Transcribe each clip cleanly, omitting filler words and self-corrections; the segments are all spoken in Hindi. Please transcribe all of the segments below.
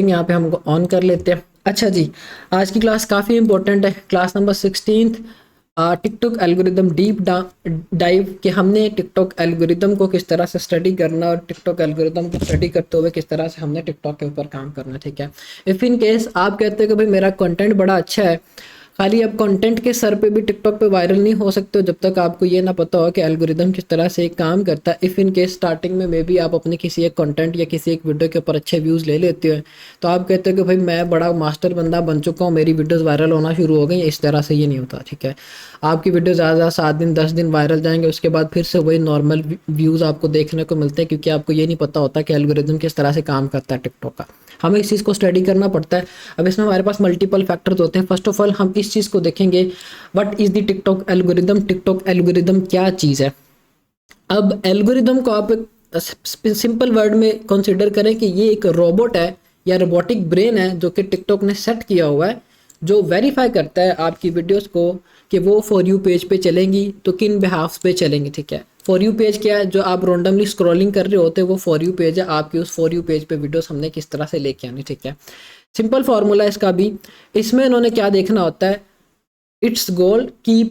यहाँ पे हम ऑन कर लेते हैं। अच्छा जी, आज की क्लास काफ़ी इंपॉर्टेंट है, class number 16 TikTok algorithm deep dive कि हमने टिकटॉक एल्गोरिदम को किस तरह से स्टडी करना और टिकटॉक एल्गोरिदम को स्टडी करते हुए किस तरह से हमने टिकटॉक के ऊपर काम करना। ठीक है, इफ़ इन केस आप कहते हो कि भाई मेरा कंटेंट बड़ा अच्छा है, खाली अब कंटेंट के सर पे भी टिकटॉक पे वायरल नहीं हो सकते हो जब तक आपको ये ना पता हो कि एल्गोरिदम किस तरह से काम करता है। इफ़ इन केस स्टार्टिंग में मे बी आप अपने किसी एक कंटेंट या किसी एक वीडियो के ऊपर अच्छे व्यूज़ ले लेते हो, तो आप कहते हो कि भाई मैं बड़ा मास्टर बंदा बन चुका हूँ, मेरी वीडियोज़ वायरल होना शुरू हो गई। इस तरह से ये नहीं होता। ठीक है, आपकी वीडियो ज़्यादा 7 दिन 10 दिन वायरल जाएंगे, उसके बाद फिर से वही नॉर्मल व्यूज़ आपको देखने को मिलते हैं, क्योंकि आपको ये नहीं पता होता कि एल्गोरिदम किस तरह से काम करता है टिकटॉक का। हमें इस चीज़ को स्टडी करना पड़ता है। अब इसमें हमारे पास मल्टीपल फैक्टर्स होते हैं। फर्स्ट ऑफ ऑल हम इस चीज़ को देखेंगे, what is the TikTok algorithm. TikTok algorithm क्या चीज़ है। अब एल्गोरिदम को आप सिंपल वर्ड में कंसिडर करें कि ये एक रोबोट है या रोबोटिक ब्रेन है जो कि टिकटॉक ने सेट किया हुआ है, जो वेरीफाई करता है आपकी वीडियोस को कि वो फॉर यू पेज पे चलेंगी तो किन बिहाफ पे चलेंगी। ठीक है, फॉर यू पेज क्या है, जो आप रैंडमली स्क्रॉलिंग कर रहे होते हैं वो फॉर यू पेज है। आपकी उस फॉर यू पेज पे वीडियोस हमने किस तरह से लेके आनी। ठीक है, सिंपल फार्मूला इसका भी। इसमें इन्होंने क्या देखना होता है, it's goal keep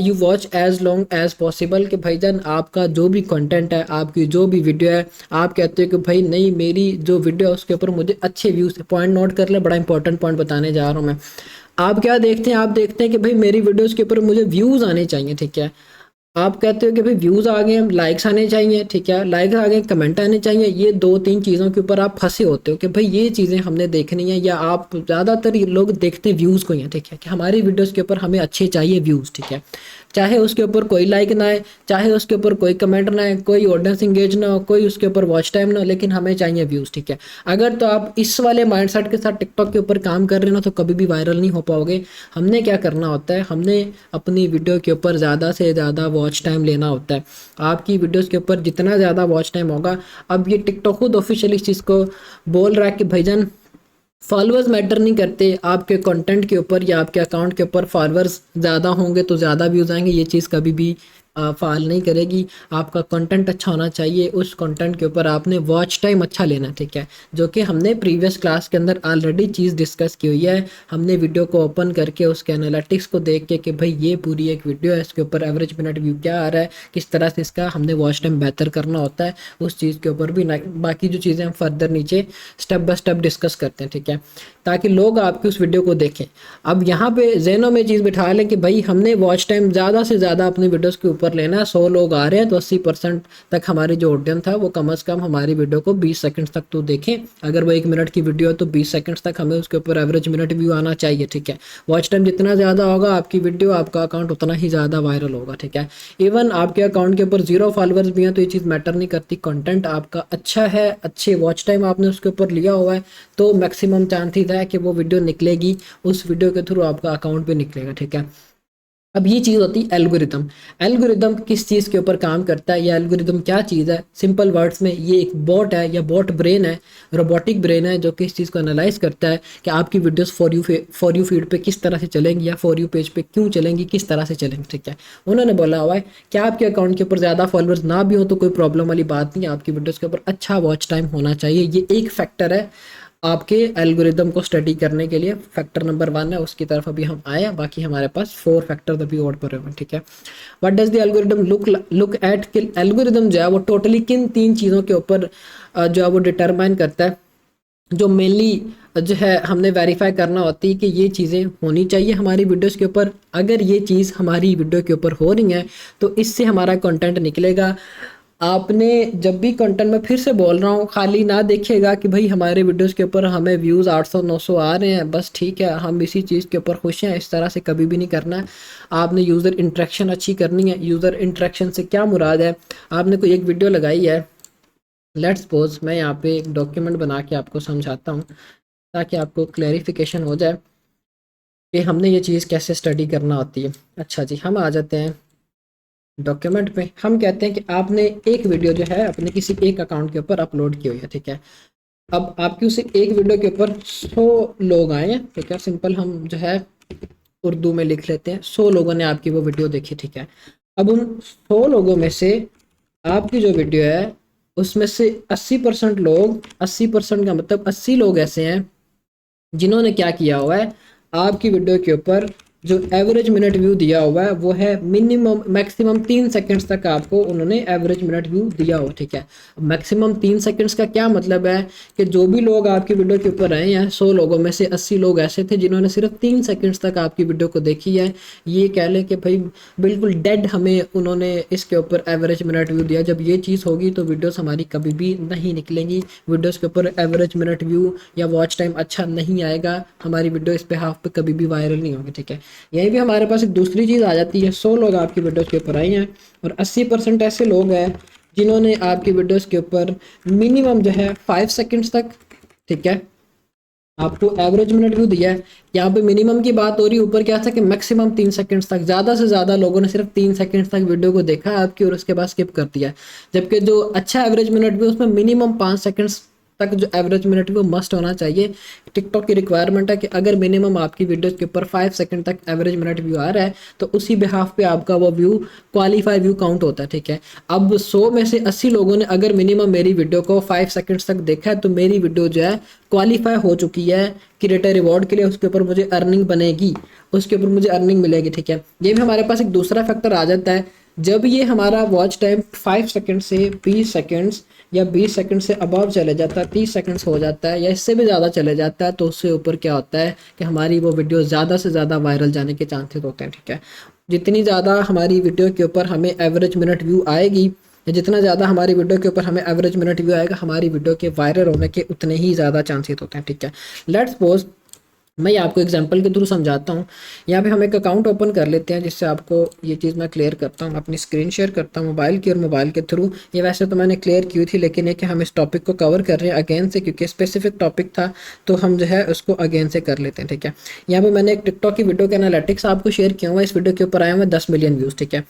you watch as long as possible कि भाईजान आपका जो भी कंटेंट है, आपकी जो भी वीडियो है, आप कहते हो कि भाई नहीं मेरी जो वीडियो है उसके ऊपर मुझे अच्छे व्यूज़, पॉइंट नोट कर ले, बड़ा इंपॉर्टेंट पॉइंट बताने जा रहा हूँ मैं। आप क्या देखते हैं, आप देखते हैं कि भाई मेरी वीडियोज़ के ऊपर मुझे व्यूज़ आने चाहिए। ठीक है, आप कहते हो कि भाई व्यूज़ आ गए, लाइक्स आने चाहिए। ठीक है, लाइक्स आ गए, कमेंट आने चाहिए। ये 2-3 चीज़ों के ऊपर आप फंसे होते हो कि भाई ये चीज़ें हमने देखनी है, या आप ज़्यादातर ये लोग देखते हैं व्यूज़ को ही है। ठीक है, कि हमारी वीडियोज़ के ऊपर हमें अच्छे चाहिए व्यूज़। ठीक है, चाहे उसके ऊपर कोई लाइक ना आए, चाहे उसके ऊपर कोई कमेंट ना आए, कोई ऑडियंस इंगेज ना हो, कोई उसके ऊपर वॉच टाइम ना हो, लेकिन हमें चाहिए व्यूज़। ठीक है, अगर तो आप इस वाले माइंडसेट के साथ टिकटॉक के ऊपर काम कर रहे हो ना, तो कभी भी वायरल नहीं हो पाओगे। हमने क्या करना होता है, हमने अपनी वीडियो के ऊपर ज़्यादा से ज़्यादा वॉच टाइम लेना होता है। आपकी वीडियोस के ऊपर जितना ज़्यादा वॉच टाइम होगा, अब ये टिकटॉक खुद ऑफिशियल इस चीज़ को बोल रहा है कि भाईजान फॉलोअर्स मैटर नहीं करते, आपके कंटेंट के ऊपर या आपके अकाउंट के ऊपर फॉलोअर्स ज़्यादा होंगे तो ज़्यादा व्यूज़ आएंगे। ये चीज़ कभी भी फ़ाल नहीं करेगी। आपका कंटेंट अच्छा होना चाहिए, उस कंटेंट के ऊपर आपने वॉच टाइम अच्छा लेना है। ठीक है, जो कि हमने प्रीवियस क्लास के अंदर ऑलरेडी चीज़ डिस्कस की हुई है। हमने वीडियो को ओपन करके उसके एनालिटिक्स को देख के कि भाई ये पूरी एक वीडियो है, इसके ऊपर एवरेज मिनट व्यू क्या आ रहा है, किस तरह से इसका हमने वॉच टाइम बेहतर करना होता है, उस चीज़ के ऊपर भी बाकी जो चीज़ें हम फर्दर नीचे स्टेप बाय स्टेप डिस्कस करते हैं। ठीक है, ताकि लोग आपकी उस वीडियो को देखें। अब यहाँ पे ज़हनों में चीज़ बिठा लें कि भाई हमने वॉच टाइम ज़्यादा से ज़्यादा अपनी वीडियोस के ऊपर लेना है। 100 लोग आ रहे हैं तो 80% तक हमारी जो ऑडियंस था वो कम से कम हमारी वीडियो को 20 सेकंड्स तक तो देखें। अगर वो 1 मिनट की वीडियो है तो 20 सेकंड्स तक हमें उसके ऊपर एवरेज मिनट व्यू आना चाहिए। ठीक है, वॉच टाइम जितना ज़्यादा होगा आपकी वीडियो, आपका अकाउंट उतना ही ज़्यादा वायरल होगा। ठीक है, इवन आपके अकाउंट के ऊपर 0 फॉलोअर्स भी हैं तो ये चीज़ मैटर नहीं करती। कंटेंट आपका अच्छा है, अच्छे वॉच टाइम आपने उसके ऊपर लिया हुआ है, तो मैक्सिमम चांसेस है कि वो वीडियो निकलेगी, उस वीडियो के थ्रू आपका अकाउंट पे निकलेगा। ठीक है, अब ये चीज़ होती है एल्गोरिदम। एल्गोरिदम किस चीज़ के ऊपर काम करता है, या एल्गोरिदम क्या चीज़ है, सिंपल वर्ड्स में ये एक बॉट है या बॉट ब्रेन है, रोबोटिक ब्रेन है, जो कि इस चीज़ को एनालाइज करता है कि आपकी वीडियोस फॉर यू फीड पे किस तरह से चलेंगी, या फॉर यू पेज पे क्यों चलेंगी, किस तरह से चलेंगी। ठीक है, उन्होंने बोला हुआ है कि आपके अकाउंट के ऊपर ज़्यादा फॉलोअर्स ना भी हो तो कोई प्रॉब्लम वाली बात नहीं है, आपकी वीडियोज़ के ऊपर अच्छा वॉच टाइम होना चाहिए। ये एक फैक्टर है आपके एल्गोरिदम को स्टडी करने के लिए। फैक्टर नंबर 1 है, उसकी तरफ अभी हम आए हैं, बाकी हमारे पास 4 फैक्टर अभी और पड़े हुए। ठीक है, what does the algorithm look at कि एल्गोरिदम जो है वो टोटली किन 3 चीज़ों के ऊपर जो है वो डिटरमाइन करता है, जो मेनली जो है हमने वेरीफाई करना होती है कि ये चीज़ें होनी चाहिए हमारी वीडियोस के ऊपर। अगर ये चीज़ हमारी वीडियो के ऊपर हो रही है तो इससे हमारा कंटेंट निकलेगा। आपने जब भी कंटेंट, में फिर से बोल रहा हूँ, खाली ना देखिएगा कि भाई हमारे वीडियोस के ऊपर हमें व्यूज़ 800-900 आ रहे हैं बस ठीक है हम इसी चीज़ के ऊपर खुश हैं, इस तरह से कभी भी नहीं करना है। आपने यूज़र इंटरेक्शन अच्छी करनी है। यूज़र इंटरेक्शन से क्या मुराद है, आपने कोई एक वीडियो लगाई है, लेट्स सपोज मैं यहाँ पे एक डॉक्यूमेंट बना के आपको समझाता हूँ ताकि आपको क्लैरिफिकेशन हो जाए कि हमने ये चीज़ कैसे स्टडी करना होती है। अच्छा जी, हम आ जाते हैं डॉक्यूमेंट पे। हम कहते हैं कि आपने एक वीडियो जो है अपने किसी एक अकाउंट के ऊपर अपलोड की हुई है। ठीक है, अब आपकी उसे एक वीडियो के ऊपर 100 लोग आए हैं। ठीक है, सिंपल हम जो है उर्दू में लिख लेते हैं, 100 लोगों ने आपकी वो वीडियो देखी। ठीक है, अब उन 100 लोगों में से आपकी जो वीडियो है उसमें से 80% लोग, 80% का मतलब 80 लोग ऐसे हैं जिन्होंने क्या किया हुआ है, आपकी वीडियो के ऊपर जो एवरेज मिनट व्यू दिया हुआ है वो है मिनिमम, मैक्सिमम 3 सेकंड्स तक आपको उन्होंने एवरेज मिनट व्यू दिया हुआ, ठीक है। मैक्सिमम 3 सेकंड्स का क्या मतलब है कि जो भी लोग आपकी वीडियो के ऊपर आए हैं, 100 लोगों में से 80 लोग ऐसे थे जिन्होंने सिर्फ 3 सेकंड्स तक आपकी वीडियो को देखी है। ये कह लें कि भाई बिल्कुल डेड हमें उन्होंने इसके ऊपर एवरेज मिनट व्यू दिया। जब ये चीज़ होगी तो वीडियोस हमारी कभी भी नहीं निकलेंगी, वीडियोस के ऊपर एवरेज मिनट व्यू या वॉच टाइम अच्छा नहीं आएगा, हमारी वीडियो इस पे हाफ पे कभी भी वायरल नहीं होगी, ठीक है। यहीं भी हमारे पास एक दूसरी चीज़ आ जाती है, 100 लोग आपकी वीडियोस के ऊपर आए हैं और 80% ऐसे लोग हैं जिन्होंने आपकी वीडियोस के ऊपर मिनिमम जो है 5 सेकंड्स तक, ठीक है, आपको एवरेज मिनट व्यू दिया है। यहाँ पे मिनिमम की बात हो रही है, ऊपर क्या था कि मैक्सिमम 3 सेकंड्स तक, ज़्यादा से ज़्यादा लोगों ने सिर्फ 3 सेकंड्स तक वीडियो को देखा आपकी और उसके बाद स्किप कर दिया। जबकि जो अच्छा एवरेज मिनट व्यू उसमें मिनिमम 5 सेकंड्स तक जो एवरेज मिनट व्यू मस्ट होना चाहिए। टिकटॉक की रिक्वायरमेंट है कि अगर मिनिमम आपकी वीडियोस के ऊपर 5 सेकंड तक एवरेज मिनट व्यू आ रहा है तो उसी बिहाफ पे आपका वो व्यू क्वालिफाई व्यू काउंट होता है, ठीक है। अब 100 में से 80 लोगों ने अगर मिनिमम मेरी वीडियो को 5 सेकंड्स तक देखा है तो मेरी वीडियो जो है क्वालिफाई हो चुकी है क्रिएटर रिवॉर्ड के लिए, उसके ऊपर मुझे अर्निंग बनेगी, उसके ऊपर मुझे अर्निंग मिलेगी, ठीक है। ये भी हमारे पास एक दूसरा फैक्टर आ जाता है, जब ये हमारा वॉच टाइम 5 सेकंड से 20 सेकंड्स या 20 सेकंड से अबव चले जाता है, 30 सेकंड्स हो जाता है या इससे भी ज़्यादा चले जाता है, तो उससे ऊपर क्या होता है कि हमारी वो वीडियो ज़्यादा से ज़्यादा वायरल जाने के चांसेस होते हैं, ठीक है। जितनी ज़्यादा हमारी वीडियो के ऊपर हमें एवरेज मिनट व्यू आएगी या जितना ज़्यादा हमारी वीडियो के ऊपर हमें एवरेज मिनट व्यू आएगा, हमारी वीडियो के वायरल होने के उतने ही ज़्यादा चांसेस होते हैं, ठीक है। लेट्स सपोज मैं आपको एग्जांपल के थ्रू समझाता हूँ। यहाँ पे हम एक अकाउंट ओपन कर लेते हैं जिससे आपको ये चीज़ मैं क्लियर करता हूँ। अपनी स्क्रीन शेयर करता हूँ मोबाइल की और मोबाइल के थ्रू। ये वैसे तो मैंने क्लियर की थी, लेकिन ये कि हम इस टॉपिक को कवर कर रहे हैं अगेन से, क्योंकि स्पेसिफिक टॉपिक था तो हम जो है उसको अगेन से कर लेते हैं, ठीक है। यहाँ पे मैंने एक टिकटॉक की वीडियो के एनालिटिक्स आपको शेयर किया हुआ है। इस वीडियो के ऊपर आए हुए 10 मिलियन व्यूज़, ठीक है।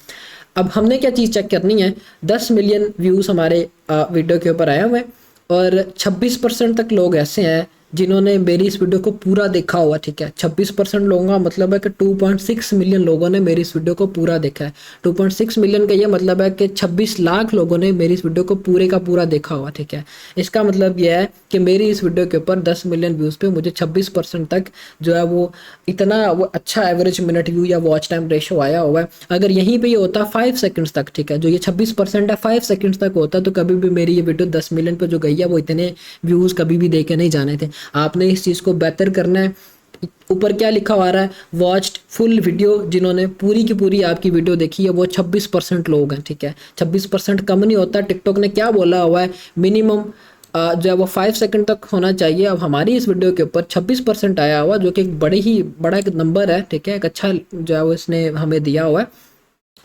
अब हमने क्या चीज़ चेक करनी है, 10 मिलियन व्यूज़ हमारे वीडियो के ऊपर आए हुए हैं और 26% तक लोग ऐसे हैं जिन्होंने मेरी इस वीडियो को पूरा देखा हुआ, ठीक है। 26% लोगों का मतलब है कि 2.6 मिलियन लोगों ने मेरी इस वीडियो को पूरा देखा है। 2.6 मिलियन का ये मतलब है कि 26 लाख लोगों ने मेरी इस वीडियो को पूरे का पूरा देखा हुआ, ठीक है। इसका मतलब यह है कि मेरी इस वीडियो के ऊपर 10 मिलियन व्यूज़ पे मुझे 26% तक जो है वो इतना वो अच्छा एवरेज मिनट व्यू या वॉच टाइम रेशो आया हुआ है। अगर यहीं पे ये होता 5 सेकंड्स तक, ठीक है, जो ये 26% है 5 सेकंड्स तक होता तो कभी भी मेरी ये वीडियो 10 मिलियन पे जो गई है वो इतने व्यूज़ कभी भी देखे नहीं जाने थे। आपने इस चीज़ को बेहतर करना है। ऊपर क्या लिखा हुआ रहा है, वॉच्ड फुल वीडियो, जिन्होंने पूरी की पूरी आपकी वीडियो देखी है वो 26% लोग हैं, ठीक है। 26% कम नहीं होता। टिकटॉक ने क्या बोला हुआ है, मिनिमम जो है वो 5 सेकंड तक होना चाहिए। अब हमारी इस वीडियो के ऊपर 26% आया हुआ, जो कि एक बड़ा एक नंबर है, ठीक है। एक अच्छा जो है वो इसने हमें दिया हुआ है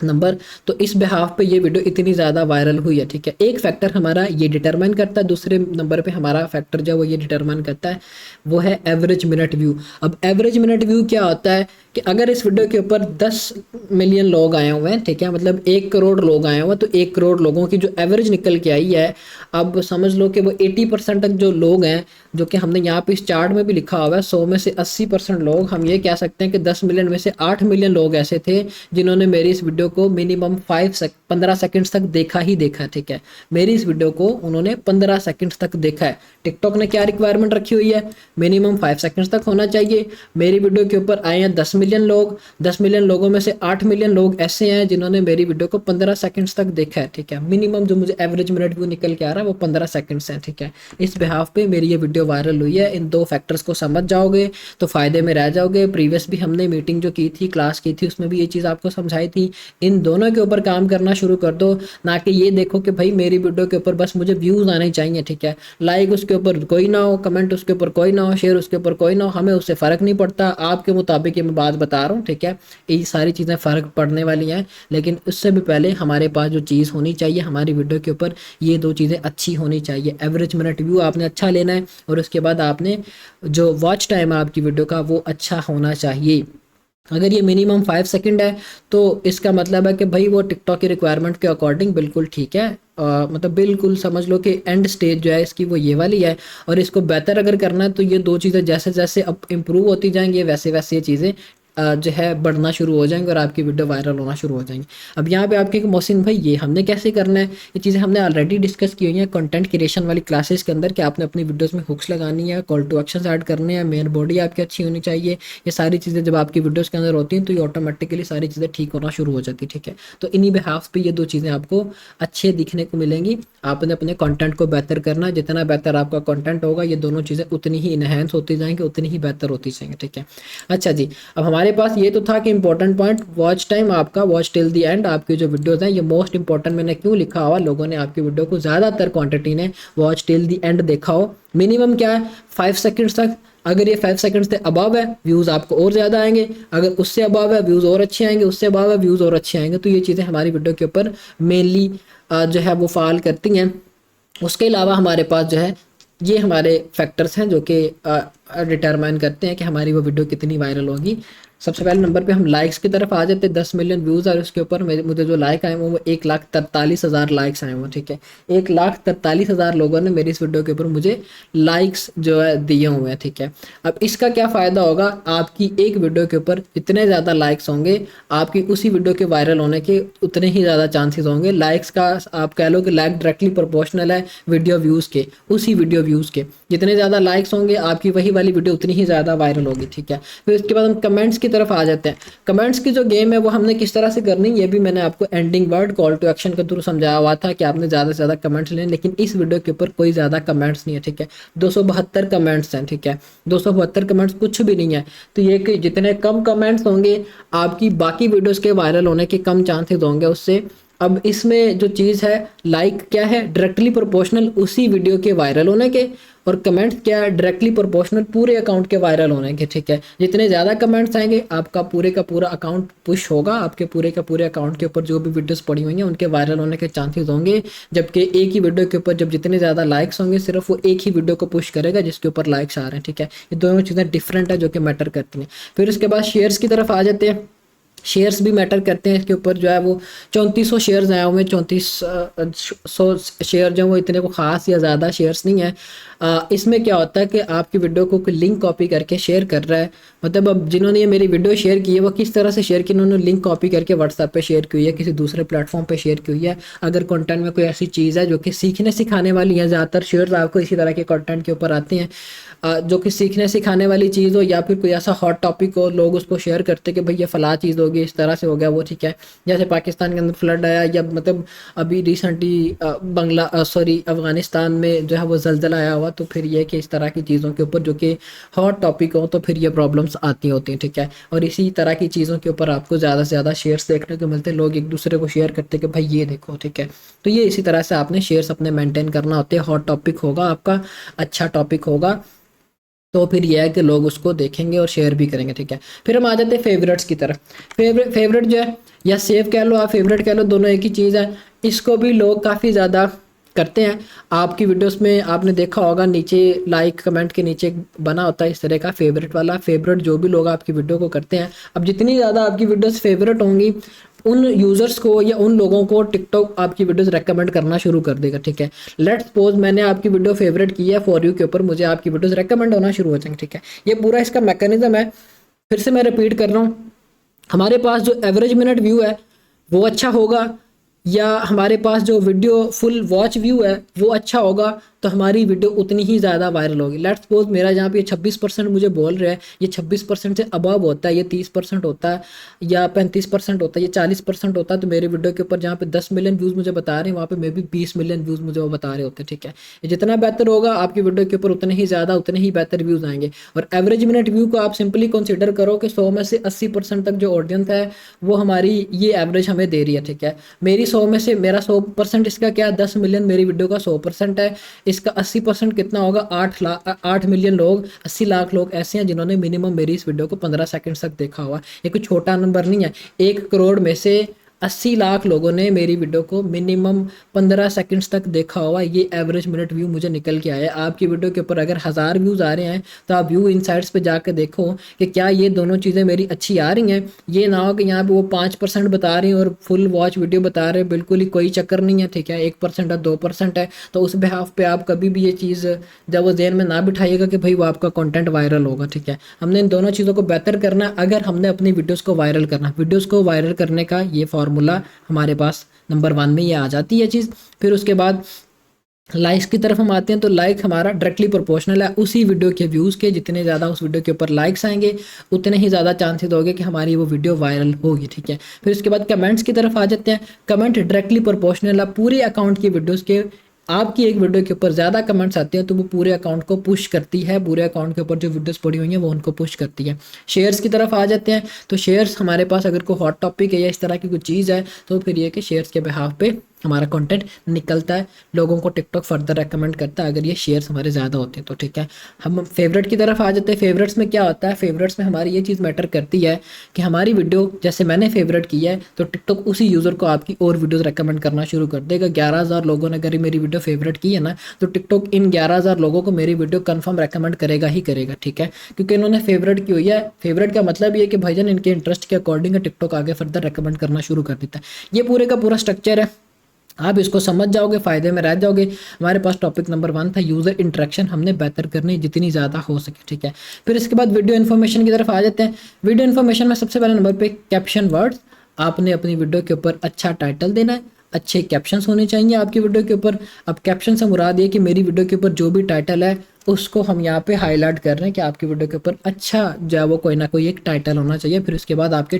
नंबर, तो इस बिहाफ पे ये वीडियो इतनी ज़्यादा वायरल हुई है, ठीक है। एक फैक्टर हमारा ये डिटरमाइन करता है। दूसरे नंबर पे हमारा फैक्टर जो है वो ये डिटरमाइन करता है, वो है एवरेज मिनट व्यू। अब एवरेज मिनट व्यू क्या होता है कि अगर इस वीडियो के ऊपर 10 मिलियन लोग आए हुए हैं, ठीक है, मतलब 1 करोड़ लोग आए हुए हैं, तो 1 करोड़ लोगों की जो एवरेज निकल के आई है, अब समझ लो कि वो 80% तक जो लोग हैं, जो कि हमने यहाँ पे इस चार्ट में भी लिखा हुआ है, 100 में से 80% लोग, हम ये कह सकते हैं कि 10 मिलियन में से 8 मिलियन लोग ऐसे थे जिन्होंने मेरी इस वीडियो को मिनिमम 15 सेकंड्स तक देखा ही देखा है, ठीक है। मेरी इस वीडियो को उन्होंने 15 सेकंड्स तक देखा है। टिकटॉक ने क्या रिक्वायरमेंट रखी हुई है, मिनिमम 5 सेकंड्स तक होना चाहिए। मेरी वीडियो के ऊपर आए हैं 10 मिलियन लोग, 10 मिलियन लोगों में से 8 मिलियन लोग ऐसे हैं जिन्होंने मेरी वीडियो को 15 सेकंड्स तक देखा है, ठीक है। मिनिमम जो मुझे एवरेज मिनट व्यू निकल के आ रहा है वो 15 सेकंड्स है, ठीक है। इस बिहाफ पे मेरी ये वीडियो वायरल हुई है। इन दो फैक्टर्स को समझ जाओगे तो फायदे में रह जाओगे। प्रीवियस भी हमने मीटिंग जो की थी, क्लास की थी, उसमें भी ये चीज़ आपको समझाई थी। इन दोनों के ऊपर काम करना शुरू कर दो, ना कि ये देखो कि भाई मेरी वीडियो के ऊपर बस मुझे व्यूज़ आने चाहिए, ठीक है। लाइक उसके ऊपर कोई ना हो, कमेंट उसके ऊपर कोई ना हो, शेयर उसके ऊपर कोई ना हो, हमें उससे फ़र्क नहीं पड़ता। आपके मुताबिक ये मैं बात बता रहा हूँ, ठीक है। ये सारी चीज़ें फ़र्क पड़ने वाली हैं, लेकिन उससे भी पहले हमारे पास जो चीज़ होनी चाहिए हमारी वीडियो के ऊपर, ये दो चीज़ें अच्छी होनी चाहिए। एवरेज मिनट व्यू आपने अच्छा लेना है और उसके बाद आपने जो वॉच टाइम है आपकी वीडियो का वो अच्छा होना चाहिए। अगर ये मिनिमम 5 सेकंड है तो इसका मतलब है कि भाई वो टिकटॉक की रिक्वायरमेंट के अकॉर्डिंग बिल्कुल ठीक है। मतलब बिल्कुल समझ लो कि एंड स्टेज जो है इसकी वो ये वाली है। और इसको बेहतर अगर करना है तो ये दो चीज़ें जैसे जैसे अब इम्प्रूव होती जाएंगी वैसे वैसे ये चीज़ें जो है बढ़ना शुरू हो जाएंगे और आपकी वीडियो वायरल होना शुरू हो जाएंगी। अब यहाँ पे आपके मोहसिन भाई ये हमने कैसे करना है, ये चीज़ें हमने ऑलरेडी डिस्कस की हुई हैं कंटेंट क्रिएशन वाली क्लासेस के अंदर कि आपने अपनी वीडियोस में हुक्स लगानी है, कॉल टू एक्शन ऐड करने हैं, मेन बॉडी आपकी अच्छी होनी चाहिए। ये सारी चीज़ें जब आपकी वीडियोस के अंदर होती हैं तो ये ऑटोमेटिकली सारी चीज़ें ठीक होना शुरू हो जाती है, ठीक है। तो इन्हीं बिहाफ पे ये दो चीज़ें आपको अच्छे दिखने को मिलेंगी। आपने अपने कंटेंट को बेहतर करना, जितना बेहतर आपका कंटेंट होगा ये दोनों चीज़ें उतनी ही इनहेंस होती जाएंगी, उतनी ही बेहतर होती जाएंगी, ठीक है। अच्छा जी, अब हमारे पास ये तो था कि इंपॉर्टेंट पॉइंट वॉच टाइम आपका, वॉच टिल द एंड। आपकी जो वीडियोस हैं ये मोस्ट इंपॉर्टेंट मैंने क्यों लिखा हुआ, लोगों ने आपकी वीडियो को ज़्यादातर क्वांटिटी ने वॉच टिल द एंड देखा हो। मिनिमम क्या है 5 सेकंड्स तक, अगर ये 5 सेकंड्स से अबव है व्यूज़ आपको और ज़्यादा आएंगे, अगर उससे अबव है व्यूज़ और अच्छे आएंगे, उससे अबव है व्यूज़ और अच्छे आएंगे। तो ये चीज़ें हमारी वीडियो के ऊपर मेनली जो है वो फाल करती हैं। उसके अलावा हमारे पास जो है ये हमारे फैक्टर्स हैं जो कि डिटरमाइन करते हैं कि हमारी वो वीडियो कितनी वायरल होगी। सबसे पहले नंबर पे हम लाइक्स की तरफ आ जाते हैं। 10 मिलियन व्यूज़ और उसके ऊपर मुझे जो लाइक आए वो 1,43,000 लाइक्स आए हुए, ठीक है। 1,43,000 लोगों ने मेरी इस वीडियो के ऊपर मुझे लाइक्स जो है दिए हुए हैं, ठीक है। अब इसका क्या फ़ायदा होगा, आपकी एक वीडियो के ऊपर जितने ज़्यादा लाइक्स होंगे आपकी उसी वीडियो के वायरल होने के उतने ही ज़्यादा चांसेस होंगे। लाइक्स का आप कह लो कि लाइक डायरेक्टली प्रोपोर्शनल है वीडियो व्यूज़ के, उसी वीडियो व्यूज़ के जितने ज़्यादा लाइक्स होंगे आपकी वही वाली वीडियो उतनी ही ज़्यादा वायरल होगी, ठीक है। फिर उसके बाद हम कमेंट्स की तरफ आ जाते हैं। कमेंट्स की जो गेम है वो हमने किस तरह से करनी, ये भी मैंने आपको ending word call to action के थ्रू समझाया हुआ था कि आपने ज़्यादा से ज़्यादा कमेंट्स लें, लेकिन इस वीडियो के ऊपर कोई ज़्यादा कमेंट्स नहीं है, ठीक है। 272 कमेंट्स हैं, ठीक है। 272 कमेंट्स कुछ भी नहीं है। तो ये कि जितने कम कमेंट्स होंगे आपकी बाकी वीडियोज़ के वायरल होने के कम चांसेस होंगे उससे। अब इसमें जो चीज़ है लाइक क्या है, डायरेक्टली प्रोपोर्शनल उसी वीडियो के वायरल होने के, और कमेंट्स क्या है, डायरेक्टली प्रोपोर्शनल पूरे अकाउंट के वायरल होने के, ठीक है। जितने ज़्यादा कमेंट्स आएंगे आपका पूरे का पूरा अकाउंट पुश होगा, आपके पूरे का पूरे अकाउंट के ऊपर जो भी वीडियोस पड़ी हुई हैं उनके वायरल होने के चांसेस होंगे। जबकि एक ही वीडियो के ऊपर जब जितने ज़्यादा लाइक्स होंगे सिर्फ वो एक ही वीडियो को पुश करेगा जिसके ऊपर लाइक्स आ रहे हैं, ठीक है। ये दोनों चीज़ें डिफरेंट है जो कि मैटर करती हैं। फिर उसके बाद शेयर्स की तरफ आ जाते हैं। शेयर्स भी मैटर करते हैं। इसके ऊपर जो है वो 3400 शेयर्स आए हुए हैं। 3400 शेयर जो वो इतने को ख़ास या ज़्यादा शेयर्स नहीं है। इसमें क्या होता है कि आपकी वीडियो को कोई लिंक कॉपी करके शेयर कर रहा है, मतलब अब जिन्होंने ये मेरी वीडियो शेयर की है वो किस तरह से शेयर की, उन्होंने लिंक कॉपी करके व्हाट्सएप पे शेयर की हुई है, किसी दूसरे प्लेटफॉर्म पे शेयर की हुई है। अगर कंटेंट में कोई ऐसी चीज़ है जो कि सीखने सिखाने वाली है, ज़्यादातर शेयर्स आपको इसी तरह के कंटेंट के ऊपर आते हैं जो कि सीखने सिखाने वाली चीज़ हो या फिर कोई ऐसा हॉट टॉपिक हो, लोग उसको शेयर करते कि भाई ये फला चीज़ होगी, इस तरह से हो गया वो, ठीक है। जैसे पाकिस्तान के अंदर फ्लड आया या मतलब अभी रिसेंटली अफ़गानिस्तान में जो है वो ज़लज़ला आया हुआ, तो फिर ये कि इस तरह की चीज़ों के ऊपर जो कि हॉट टॉपिक हो तो फिर ये प्रॉब्लम्स आती होती हैं, ठीक है। और इसी तरह की चीज़ों के ऊपर आपको ज़्यादा से ज़्यादा शेयर्स देखने को मिलते हैं, लोग एक दूसरे को शेयर करते कि भाई ये देखो, ठीक है। तो ये इसी तरह से आपने शेयर्स अपने मेंटेन करना होते हैं। हॉट टॉपिक होगा आपका, अच्छा टॉपिक होगा तो फिर यह है कि लोग उसको देखेंगे और शेयर भी करेंगे, ठीक है। फिर हम आ जाते हैं फेवरेट्स की तरफ। फेवरेट जो है या सेव कह लो आप फेवरेट कह लो, दोनों एक ही चीज़ है। इसको भी लोग काफ़ी ज़्यादा करते हैं। आपकी वीडियोस में आपने देखा होगा नीचे लाइक कमेंट के नीचे बना होता है इस तरह का फेवरेट वाला। फेवरेट जो भी लोग आपकी वीडियो को करते हैं, अब जितनी ज़्यादा आपकी वीडियोस फेवरेट होंगी उन यूज़र्स को या उन लोगों को टिकटॉक आपकी वीडियोस रेकमेंड करना शुरू कर देगा, ठीक है। लेट्स सपोज मैंने आपकी वीडियो फेवरेट की है फॉर यू के ऊपर, मुझे आपकी वीडियोस रेकमेंड होना शुरू हो जाएंगे, ठीक है। ये पूरा इसका मैकेनिज्म है। फिर से मैं रिपीट कर रहा हूँ, हमारे पास जो एवरेज मिनट व्यू है वो अच्छा होगा या हमारे पास जो वीडियो फुल वॉच व्यू है वो अच्छा होगा तो हमारी वीडियो उतनी ही ज़्यादा वायरल होगी। लेट्स सपोज मेरा जहाँ पे 26% मुझे बोल रहा है, ये 26% से अबव होता है, ये 30% होता है या 35% होता है, ये 40% होता है, तो मेरी वीडियो के ऊपर जहाँ पे 10 मिलियन व्यूज़ मुझे बता रहे हैं वहाँ पे मे भी 20 मिलियन व्यूज़ मुझे वो बता रहे होते हैं, ठीक है। ये जितना बेहतर होगा आपकी वीडियो के ऊपर उतने ही ज़्यादा उतने ही बेहतर व्यूज़ आएंगे। और एवरेज मिनट व्यू को आप सिंपली कंसिडर करो कि 100 में से 80% तक जो ऑडियंस है वो हमारी ये एवरेज हमें दे रही है, ठीक है। मेरी 100 में से मेरा 100% इसका क्या है, 10 मिलियन मेरी वीडियो का 100% है, इसका 80% कितना होगा, 8 मिलियन लोग, 80 लाख लोग ऐसे हैं जिन्होंने मिनिमम मेरी इस वीडियो को 15 सेकंड तक देखा हुआ। ये कोई छोटा नंबर नहीं है। 1 करोड़ में से 80 लाख लोगों ने मेरी वीडियो को मिनिमम 15 सेकंड्स तक देखा होगा। ये एवरेज मिनट व्यू मुझे निकल के आया। आपकी वीडियो के ऊपर अगर 1000 व्यूज़ आ रहे हैं तो आप व्यू इनसाइट्स पे जाकर देखो कि क्या ये दोनों चीज़ें मेरी अच्छी आ रही हैं। ये ना हो कि यहाँ पे वो 5% बता रहे हैं और फुल वॉच वीडियो बता रहे हैं, बिल्कुल ही कोई चक्कर नहीं है, ठीक है। 1% है, 2% है, तो उस बिहाफ पे आप कभी भी ये चीज़ जब वो ज़हन में ना बिठाइएगा कि भाई वो आपका कंटेंट वायरल होगा, ठीक है। हमने इन दोनों चीज़ों को बेहतर करना। अगर हमने अपनी वीडियोस को वायरल करना, वीडियोस को वायरल करने का ये फार्मूला हमारे पास नंबर 1 में ये आ जाती है चीज़। फिर उसके बाद लाइक्स की तरफ हम आते हैं, तो लाइक हमारा डायरेक्टली प्रोपोर्शनल है उसी वीडियो के व्यूज़ के। जितने ज़्यादा उस वीडियो के ऊपर लाइक्स आएंगे उतने ही ज़्यादा चांसेस होंगे कि हमारी वो वीडियो वायरल होगी, ठीक है। फिर उसके बाद कमेंट्स की तरफ आ जाते हैं। कमेंट डायरेक्टली प्रोपोर्शनल है पूरे अकाउंट की वीडियोज़ के। आपकी एक वीडियो के ऊपर ज़्यादा कमेंट्स आते हैं तो वो पूरे अकाउंट को पुश करती है, पूरे अकाउंट के ऊपर जो वीडियोस पड़ी हुई हैं वो उनको पुश करती है। शेयर्स की तरफ आ जाते हैं, तो शेयर्स हमारे पास अगर कोई हॉट टॉपिक है या इस तरह की कोई चीज़ है तो फिर ये कि शेयर्स के बिहाफ पे हमारा कंटेंट निकलता है, लोगों को टिकटॉक फर्दर रेकमेंड करता है अगर ये शेयर्स हमारे ज़्यादा होते हैं तो, ठीक है। हम फेवरेट की तरफ आ जाते हैं। फेवरेट्स में क्या होता है, फेवरेट्स में हमारी ये चीज़ मैटर करती है कि हमारी वीडियो जैसे मैंने फेवरेट की है तो टिकटॉक उसी यूज़र को आपकी और वीडियोज़ रेकमेंड करना शुरू कर देगा। 11,000 लोगों ने अगर मेरी वीडियो फेवरेट की है ना तो टिकटॉक इन 11,000 लोगों को मेरी वीडियो कन्फर्म रेकमेंड करेगा ही करेगा, ठीक है, क्योंकि इन्होंने फेवरेट की हुई है। फेवरेट का मतलब ये कि भाईजान इनके इंटरेस्ट के अकॉर्डिंग टिकटॉक आगे फर्दर रेकमेंड करना शुरू कर देता है। ये पूरे का पूरा स्ट्रक्चर है, आप इसको समझ जाओगे, फ़ायदे में रह जाओगे। हमारे पास टॉपिक नंबर 1 था यूज़र इंटरेक्शन, हमने बेहतर करनी जितनी ज़्यादा हो सके, ठीक है। फिर इसके बाद वीडियो इन्फॉर्मेशन की तरफ आ जाते हैं। वीडियो इन्फॉर्मेशन में सबसे पहले नंबर पे कैप्शन वर्ड्स। आपने अपनी वीडियो के ऊपर अच्छा टाइटल देना है, अच्छे कैप्शंस होने चाहिए आपकी वीडियो के ऊपर। अब कैप्शन से मुराद ये कि मेरी वीडियो के ऊपर जो भी टाइटल है उसको हम यहाँ पे हाईलाइट कर रहे हैं कि आपकी वीडियो के ऊपर अच्छा जो है वो कोई ना कोई एक टाइटल होना चाहिए। फिर उसके बाद आपके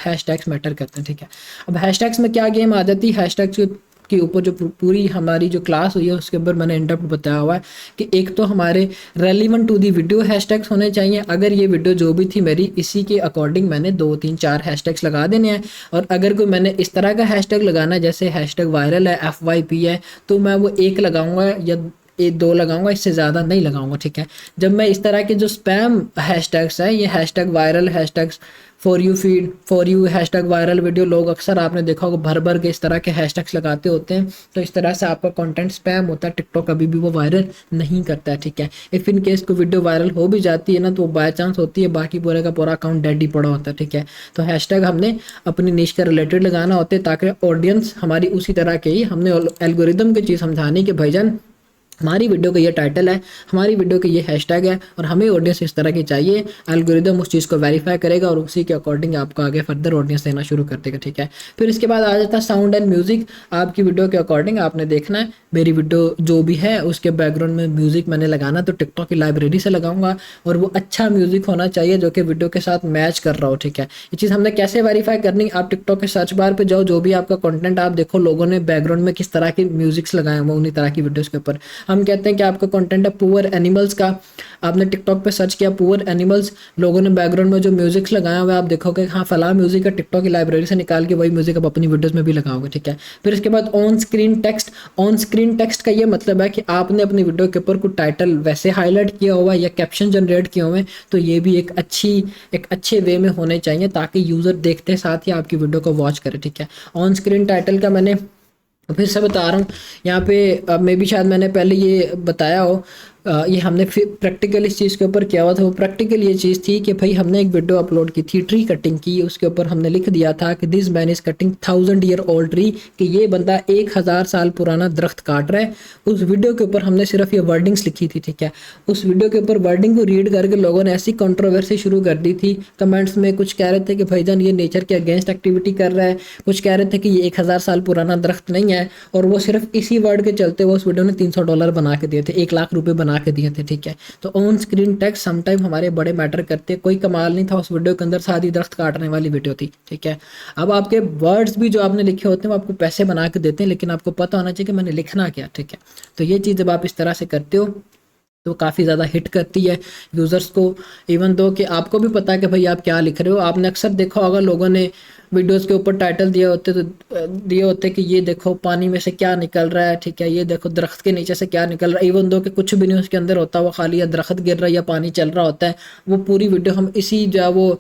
हैशटैग्स मैटर करते हैं, ठीक है। अब हैशटैग्स में क्या गेम आ जाती है, हैशटैग्स के ऊपर जो पूरी हमारी जो क्लास हुई है उसके ऊपर मैंने इन डेप्थ बताया हुआ है कि एक तो हमारे relevant to the video hashtags होने चाहिए। अगर ये वीडियो जो भी थी मेरी इसी के अकॉर्डिंग मैंने 2 3 4 हैशटैग्स लगा देने हैं। और अगर कोई मैंने इस तरह का हैशटैग लगाना है जैसे हैशटैग वायरल है, FYP है, तो मैं वो 1 लगाऊंगा या 2 लगाऊंगा, इससे ज़्यादा नहीं लगाऊंगा, ठीक है। जब मैं इस तरह के जो स्पैम हैशटैग्स हैं, ये hashtag viral, hashtags for you feed, for you, hashtag viral video, लोग अक्सर आपने देखा होगा भर भर के इस तरह के हैशटैग्स लगाते होते हैं, तो इस तरह से आपका कंटेंट स्पैम होता है। टिकटॉक कभी भी वो वायरल नहीं करता है, ठीक है। इफ़ इन केस कोई वीडियो वायरल हो भी जाती है ना तो बाय चांस होती है, बाकी पूरे का पूरा अकाउंट डेड ही पड़ा होता है, ठीक है। तो हैशटैग हमने अपनी निश के रिलेटेड लगाना होते हैं ताकि ऑडियंस हमारी उसी तरह के ही, हमने एल्गोरिदम की चीज़ समझानी कि भाईजान हमारी वीडियो का ये टाइटल है, हमारी वीडियो का ये हैशटैग है और हमें ऑडियंस इस तरह की चाहिए। एल्गोरिदम उस चीज़ को वेरीफाई करेगा और उसी के अकॉर्डिंग आपको आगे फर्दर ऑडियंस देना शुरू कर देगा, ठीक है। फिर इसके बाद आ जाता है साउंड एंड म्यूज़िक। आपकी वीडियो के अकॉर्डिंग आपने देखना है मेरी वीडियो जो भी है उसके बैकग्राउंड में म्यूज़िक मैंने लगाना तो टिकटॉक की लाइब्रेरी से लगाऊंगा और वो अच्छा म्यूज़िक होना चाहिए जो कि वीडियो के साथ मैच कर रहा हो, ठीक है। ये चीज़ हमने कैसे वेरीफाई करनी, आप टिकटॉक के सर्च बार पर जाओ, जो भी आपका कॉन्टेंट आप देखो लोगों ने बैकग्राउंड में किस तरह के म्यूज़िक्स लगाए हुए उन्हीं तरह की वीडियोज़ के ऊपर। हम कहते हैं कि आपका कंटेंट है पुअर एनिमल्स का, आपने टिकटॉक पे सर्च किया पुअर एनिमल्स, लोगों ने बैकग्राउंड में जो म्यूजिक्स लगाया हुआ है आप देखोगे हाँ फला म्यूजिक है, टिकटॉक की लाइब्रेरी से निकाल के वही म्यूजिक आप अपनी वीडियोस में भी लगाओगे, ठीक है। फिर इसके बाद on screen text. On screen text का ये मतलब है कि आपने अपनी वीडियो के ऊपर कोई टाइटल वैसे हाईलाइट किया हुआ है या कैप्शन जनरेट किए हुए हैं तो ये भी एक अच्छे वे में होने चाहिए ताकि यूज़र देखते साथ ही आपकी वीडियो को वॉच करे, ठीक है। ऑन स्क्रीन टाइटल का मैंने फिर से बता रहा हूँ यहाँ पे, मे भी शायद मैंने पहले ये बताया हो, ये हमने फिर प्रैक्टिकल इस चीज़ के ऊपर किया हुआ था। वो प्रैक्टिकल ये चीज़ थी कि भाई हमने एक वीडियो अपलोड की थी ट्री कटिंग की, उसके ऊपर हमने लिख दिया था कि this man is cutting 1000 year old tree, कि ये बंदा 1000 साल पुराना दरख्त काट रहा है। उस वीडियो के ऊपर हमने सिर्फ ये वर्डिंग्स लिखी थी, ठीक है। उस वीडियो के ऊपर वर्डिंग को रीड करके लोगों ने ऐसी कंट्रोवर्सी शुरू कर दी थी कमेंट्स में। कुछ कह रहे थे कि भाईजान ये नेचर के अगेंस्ट एक्टिविटी कर रहा है, कुछ कह रहे थे कि ये 1000 साल पुराना दरख्त नहीं है, और वो सिर्फ इसी वर्ड के चलते वो उस वीडियो ने $300 बना के दिए थे, 1 लाख रुपए बना के दिए थे, ठीक है। तो ऑन स्क्रीन टेक्स्ट समटाइम हमारे बड़े मैटर करते। कोई कमाल नहीं था उस वीडियो के अंदर, सादी दरख्त काटने वाली वीडियो थी, ठीक है। अब आपके वर्ड्स भी जो आपने लिखे होते हैं वो आपको पैसे बना के देते हैं, लेकिन आपको पता होना चाहिए कि मैंने लिखना क्या, ठीक है। तो ये चीज़ जब आप इस तरह से करते हो तो काफ़ी ज़्यादा हिट करती है यूज़र्स को, इवन दो कि आपको भी पता है कि भाई आप क्या लिख रहे हो। आपने अक्सर देखा होगा लोगों ने वीडियोस के ऊपर टाइटल दिए होते कि ये देखो पानी में से क्या निकल रहा है, ठीक है, ये देखो दरख्त के नीचे से क्या निकल रहा है, इवन दो कि कुछ भी नहीं उसके अंदर होता, वो खाली या दरख्त गिर रहा है या पानी चल रहा होता है, वो पूरी वीडियो हम इसी जो है वो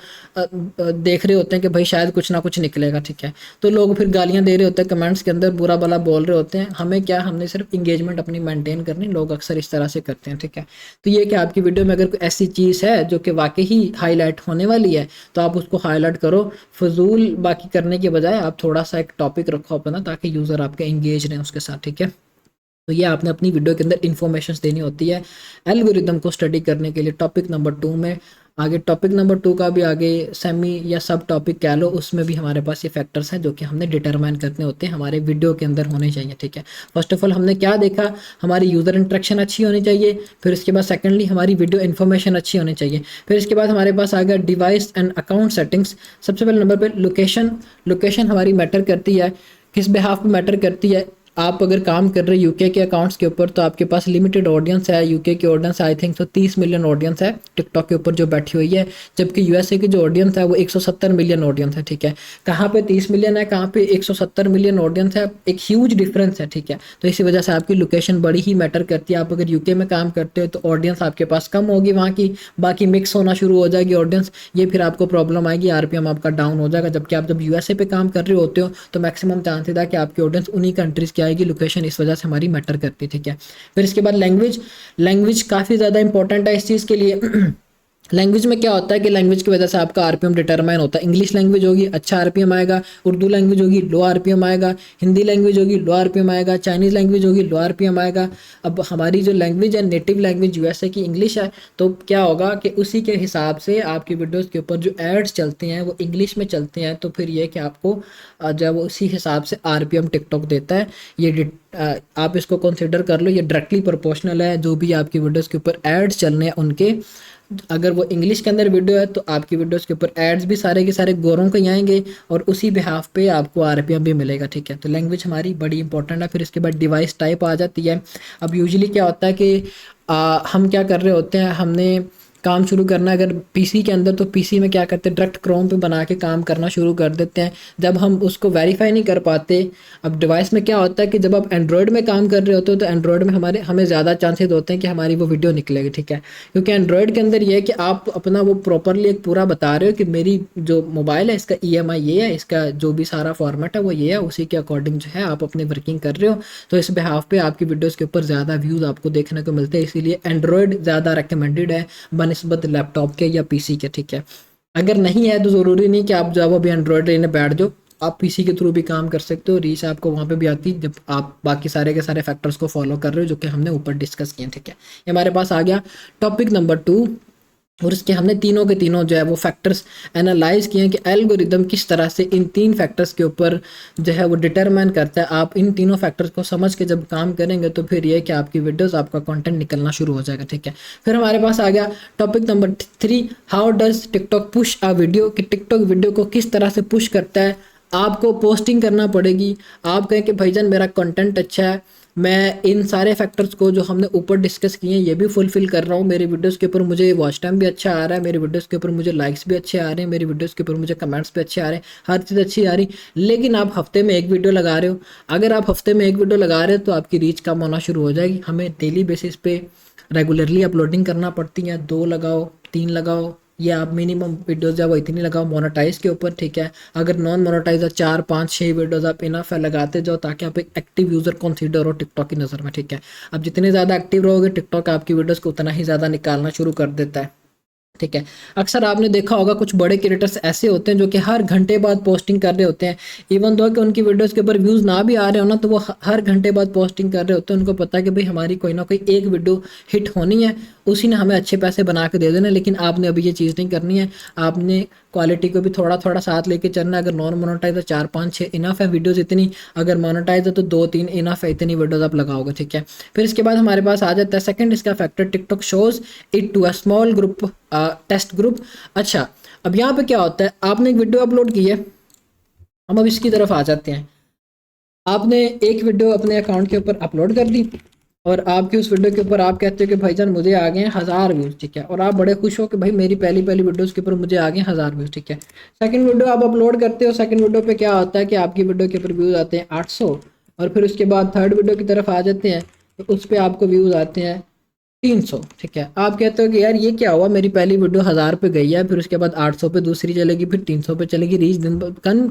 देख रहे होते हैं कि भाई शायद कुछ ना कुछ निकलेगा, ठीक है। तो लोग फिर गालियां दे रहे होते हैं कमेंट्स के अंदर, बुरा भला बोल रहे होते हैं। हमें क्या, हमने सिर्फ इंगेजमेंट अपनी मेंटेन करनी, लोग अक्सर इस तरह से करते हैं, ठीक है। तो ये कि आपकी वीडियो में अगर कोई ऐसी चीज़ है जो कि वाकई ही हाईलाइट होने वाली है तो आप उसको हाईलाइट करो, फजूल बाकी करने के बजाय आप थोड़ा सा एक टॉपिक रखो अपना, ताकि यूज़र आपके एंगेज रहें उसके साथ, ठीक है। तो ये आपने अपनी वीडियो के अंदर इन्फॉर्मेशन देनी होती है एल्गोरिदम को स्टडी करने के लिए। टॉपिक नंबर 2 में आगे, टॉपिक नंबर 2 का भी आगे सेमी या सब टॉपिक कह लो, उसमें भी हमारे पास ये फैक्टर्स हैं जो कि हमने डिटरमाइन करने होते हैं, हमारे वीडियो के अंदर होने चाहिए, ठीक है। फर्स्ट ऑफ ऑल हमने क्या देखा, हमारी यूज़र इंटरेक्शन अच्छी होनी चाहिए, फिर इसके बाद सेकेंडली हमारी वीडियो इन्फॉर्मेशन अच्छी होनी चाहिए, फिर इसके बाद हमारे पास आ गया डिवाइस एंड अकाउंट सेटिंग्स। सबसे पहले नंबर पर लोकेशन हमारी मैटर करती है, किस बिहाफ पे मैटर करती है। आप अगर काम कर रहे हैं यूके के अकाउंट्स के ऊपर तो आपके पास लिमिटेड ऑडियंस है, यूके की ऑडियंस आई थिंक तो 30 मिलियन ऑडियंस है टिकटॉक के ऊपर जो बैठी हुई है, जबकि यूएसए की जो ऑडियंस है वो 170 मिलियन ऑडियंस है, ठीक है। कहाँ पे 30 मिलियन है, कहाँ पे 170 मिलियन ऑडियंस है, एक ह्यूज डिफरेंस है, ठीक है। तो इसी वजह से आपकी लोकेशन बड़ी ही मैटर करती है। आप अगर यूके में काम करते हो तो ऑडियंस आपके पास कम होगी वहाँ की, बाकी मिक्स होना शुरू हो जाएगी ऑडियंस, ये फिर आपको प्रॉब्लम आएगी, आरपीएम आपका डाउन हो जाएगा। जबकि आप जब यूएसए पे काम कर रहे होते हो तो मैक्सिमम चांसेस है कि आपकी ऑडियंस उन्हीं कंट्रीज़ की आएगी, लोकेशन इस वजह से हमारी मैटर करती है, ठीक है। फिर इसके बाद लैंग्वेज काफ़ी ज़्यादा इंपॉर्टेंट है इस चीज़ के लिए। लैंग्वेज में क्या होता है कि लैंग्वेज की वजह से आपका आरपीएम डिटरमाइन होता है। इंग्लिश लैंग्वेज होगी अच्छा आरपीएम आएगा, उर्दू लैंग्वेज होगी लो आरपीएम आएगा, हिंदी लैंग्वेज होगी लो आरपीएम आएगा, चाइनीज़ लैंग्वेज होगी लो आरपीएम आएगा। अब हमारी जो लैंग्वेज है नेटिव लैंग्वेज यूएसए की इंग्लिश है, तो क्या होगा कि उसी के हिसाब से आपकी वीडियोज़ के ऊपर जो एड्स चलते हैं वो इंग्लिश में चलते हैं, तो फिर ये कि आपको जब उसी हिसाब से आरपीएम टिकटॉक देता है। ये आप इसको कंसिडर कर लो, ये डायरेक्टली प्रोपोर्शनल है जो भी आपकी वीडियोज़ के ऊपर एड्स चलने हैं उनके। अगर वो इंग्लिश के अंदर वीडियो है तो आपकी वीडियोस के ऊपर एड्स भी सारे के सारे गोरों के ही आएंगे और उसी बिहाफ पे आपको आरपीएम भी मिलेगा, ठीक है। तो लैंग्वेज हमारी बड़ी इंपॉर्टेंट है। फिर इसके बाद डिवाइस टाइप आ जाती है। अब यूजुअली क्या होता है कि हम क्या कर रहे होते हैं, हमने काम शुरू करना है अगर पीसी के अंदर, तो पीसी में क्या करते हैं डायरेक्ट क्रोम पे बना के काम करना शुरू कर देते हैं, जब हम उसको वेरीफाई नहीं कर पाते। अब डिवाइस में क्या होता है कि जब आप एंड्रॉयड में काम कर रहे होते हो तो एंड्रॉयड में हमें ज़्यादा चांसेस होते हैं कि हमारी वो वीडियो निकलेगी, ठीक है। क्योंकि एंड्रॉयड के अंदर ये है कि आप अपना वो प्रॉपरली एक पूरा बता रहे हो कि मेरी जो मोबाइल है इसका ईएमआई ये है, इसका जो भी सारा फॉर्मेट है वो ये है, उसी के अकॉर्डिंग जो है आप अपनी वर्किंग कर रहे हो। तो इस बिहाफ पे आपकी वीडियोज़ के ऊपर ज़्यादा व्यूज़ आपको देखने को मिलते हैं, इसीलिए एंड्रॉयड ज़्यादा रिकमेंडेड है बनिस्बत लैपटॉप के या पीसी के, ठीक है। अगर नहीं है तो ज़रूरी नहीं कि आप जो वो भी एंड्रॉयड लेने बैठ जाओ, आप पीसी के थ्रू भी काम कर सकते हो। रीच आपको वहाँ पे भी आती है जब आप बाकी सारे के सारे फैक्टर्स को फॉलो कर रहे हो जो कि हमने ऊपर डिस्कस किए, ठीक है। ये हमारे पास आ गया टॉपिक नंबर 2, और इसके हमने तीनों के तीनों जो है वो फैक्टर्स एनालाइज किए हैं कि एल्गोरिदम किस तरह से इन 3 फैक्टर्स के ऊपर जो है वो डिटरमाइन करता है। आप इन तीनों फैक्टर्स को समझ के जब काम करेंगे तो फिर ये कि आपकी वीडियोस, आपका कंटेंट निकलना शुरू हो जाएगा, ठीक है। फिर हमारे पास आ गया topic number 3, how does TikTok push a video, कि टिकटॉक वीडियो को किस तरह से पुश करता है। आपको पोस्टिंग करना पड़ेगी, आप कहें कि भाईजान मेरा कंटेंट अच्छा है, मैं इन सारे फैक्टर्स को जो हमने ऊपर डिस्कस किए हैं ये भी फुलफिल कर रहा हूँ, मेरी वीडियोस के ऊपर मुझे वॉच टाइम भी अच्छा आ रहा है, मेरी वीडियोस के ऊपर मुझे लाइक्स भी अच्छे आ रहे हैं, मेरी वीडियोस के ऊपर मुझे कमेंट्स भी अच्छे आ रहे हैं, हर चीज़ अच्छी आ रही। लेकिन आप हफ्ते में एक वीडियो लगा रहे हो, अगर आप हफ्ते में एक वीडियो लगा रहे हो तो आपकी रीच कम होना शुरू हो जाएगी। हमें डेली बेसिस पे रेगुलरली अपलोडिंग करना पड़ती है, 2 लगाओ 3 लगाओ, या आप मिनिमम वीडियोज़ जब वो इतनी लगाओ मोनेटाइज के ऊपर, ठीक है। अगर नॉन मोनेटाइज है 4 5 6 वीडियोज़ आप इनफ है लगाते जाओ ताकि आप एक एक्टिव यूज़र कंसीडर हो टिकटॉक की नज़र में, ठीक है। अब जितने ज़्यादा एक्टिव रहोगे टिकटॉक आपकी वीडियोज़ को उतना ही ज़्यादा निकालना शुरू कर देता है, ठीक है। अक्सर आपने देखा होगा कुछ बड़े क्रिएटर्स ऐसे होते हैं जो कि हर घंटे बाद पोस्टिंग कर रहे होते हैं, इवन दो कि उनकी वीडियोस के ऊपर व्यूज़ ना भी आ रहे हो ना, तो वो हर घंटे बाद पोस्टिंग कर रहे होते हैं। उनको पता है कि भाई हमारी कोई ना कोई एक वीडियो हिट होनी है, उसी ने हमें अच्छे पैसे बना के दे देना। लेकिन आपने अभी ये चीज़ नहीं करनी है, आपने क्वालिटी को भी थोड़ा थोड़ा साथ लेके चलना है। अगर नॉन मोनेटाइज है 4 5 6 इनफ है वीडियोज़ इतनी, अगर मोनेटाइज है तो 2 3 इनफ है, इतनी वीडियोज़ आप लगाओगे, ठीक है। फिर इसके बाद हमारे पास आ जाता है सेकंड इसका factor, TikTok shows it to a small group test group. अच्छा, अब यहाँ पे क्या होता है, आपने एक वीडियो अपलोड की है, हम अब इसकी तरफ आ जाते हैं। आपने एक वीडियो अपने अकाउंट के ऊपर अपलोड कर दी, और आपकी उस वीडियो के ऊपर आप कहते हो कि भाईजान मुझे आ गए हैं 1000 व्यूज़, ठीक है, और आप बड़े खुश हो कि भाई मेरी पहली पहली वीडियोस के ऊपर मुझे आ गए 1000 व्यूज़, ठीक है। सेकंड वीडियो आप अपलोड करते हो, सेकंड वीडियो पे क्या होता है कि आपकी वीडियो के ऊपर व्यूज़ आते हैं 800, और फिर उसके बाद थर्ड वीडियो की तरफ आ जाते हैं तो उस पर आपको व्यूज़ आते हैं 300, ठीक है। आप कहते हो कि यार ये क्या हुआ, मेरी पहली वीडियो 1000 पे गई है, फिर उसके बाद 800 पे दूसरी चलेगी, फिर 300 पे चलेगी, रीच दिन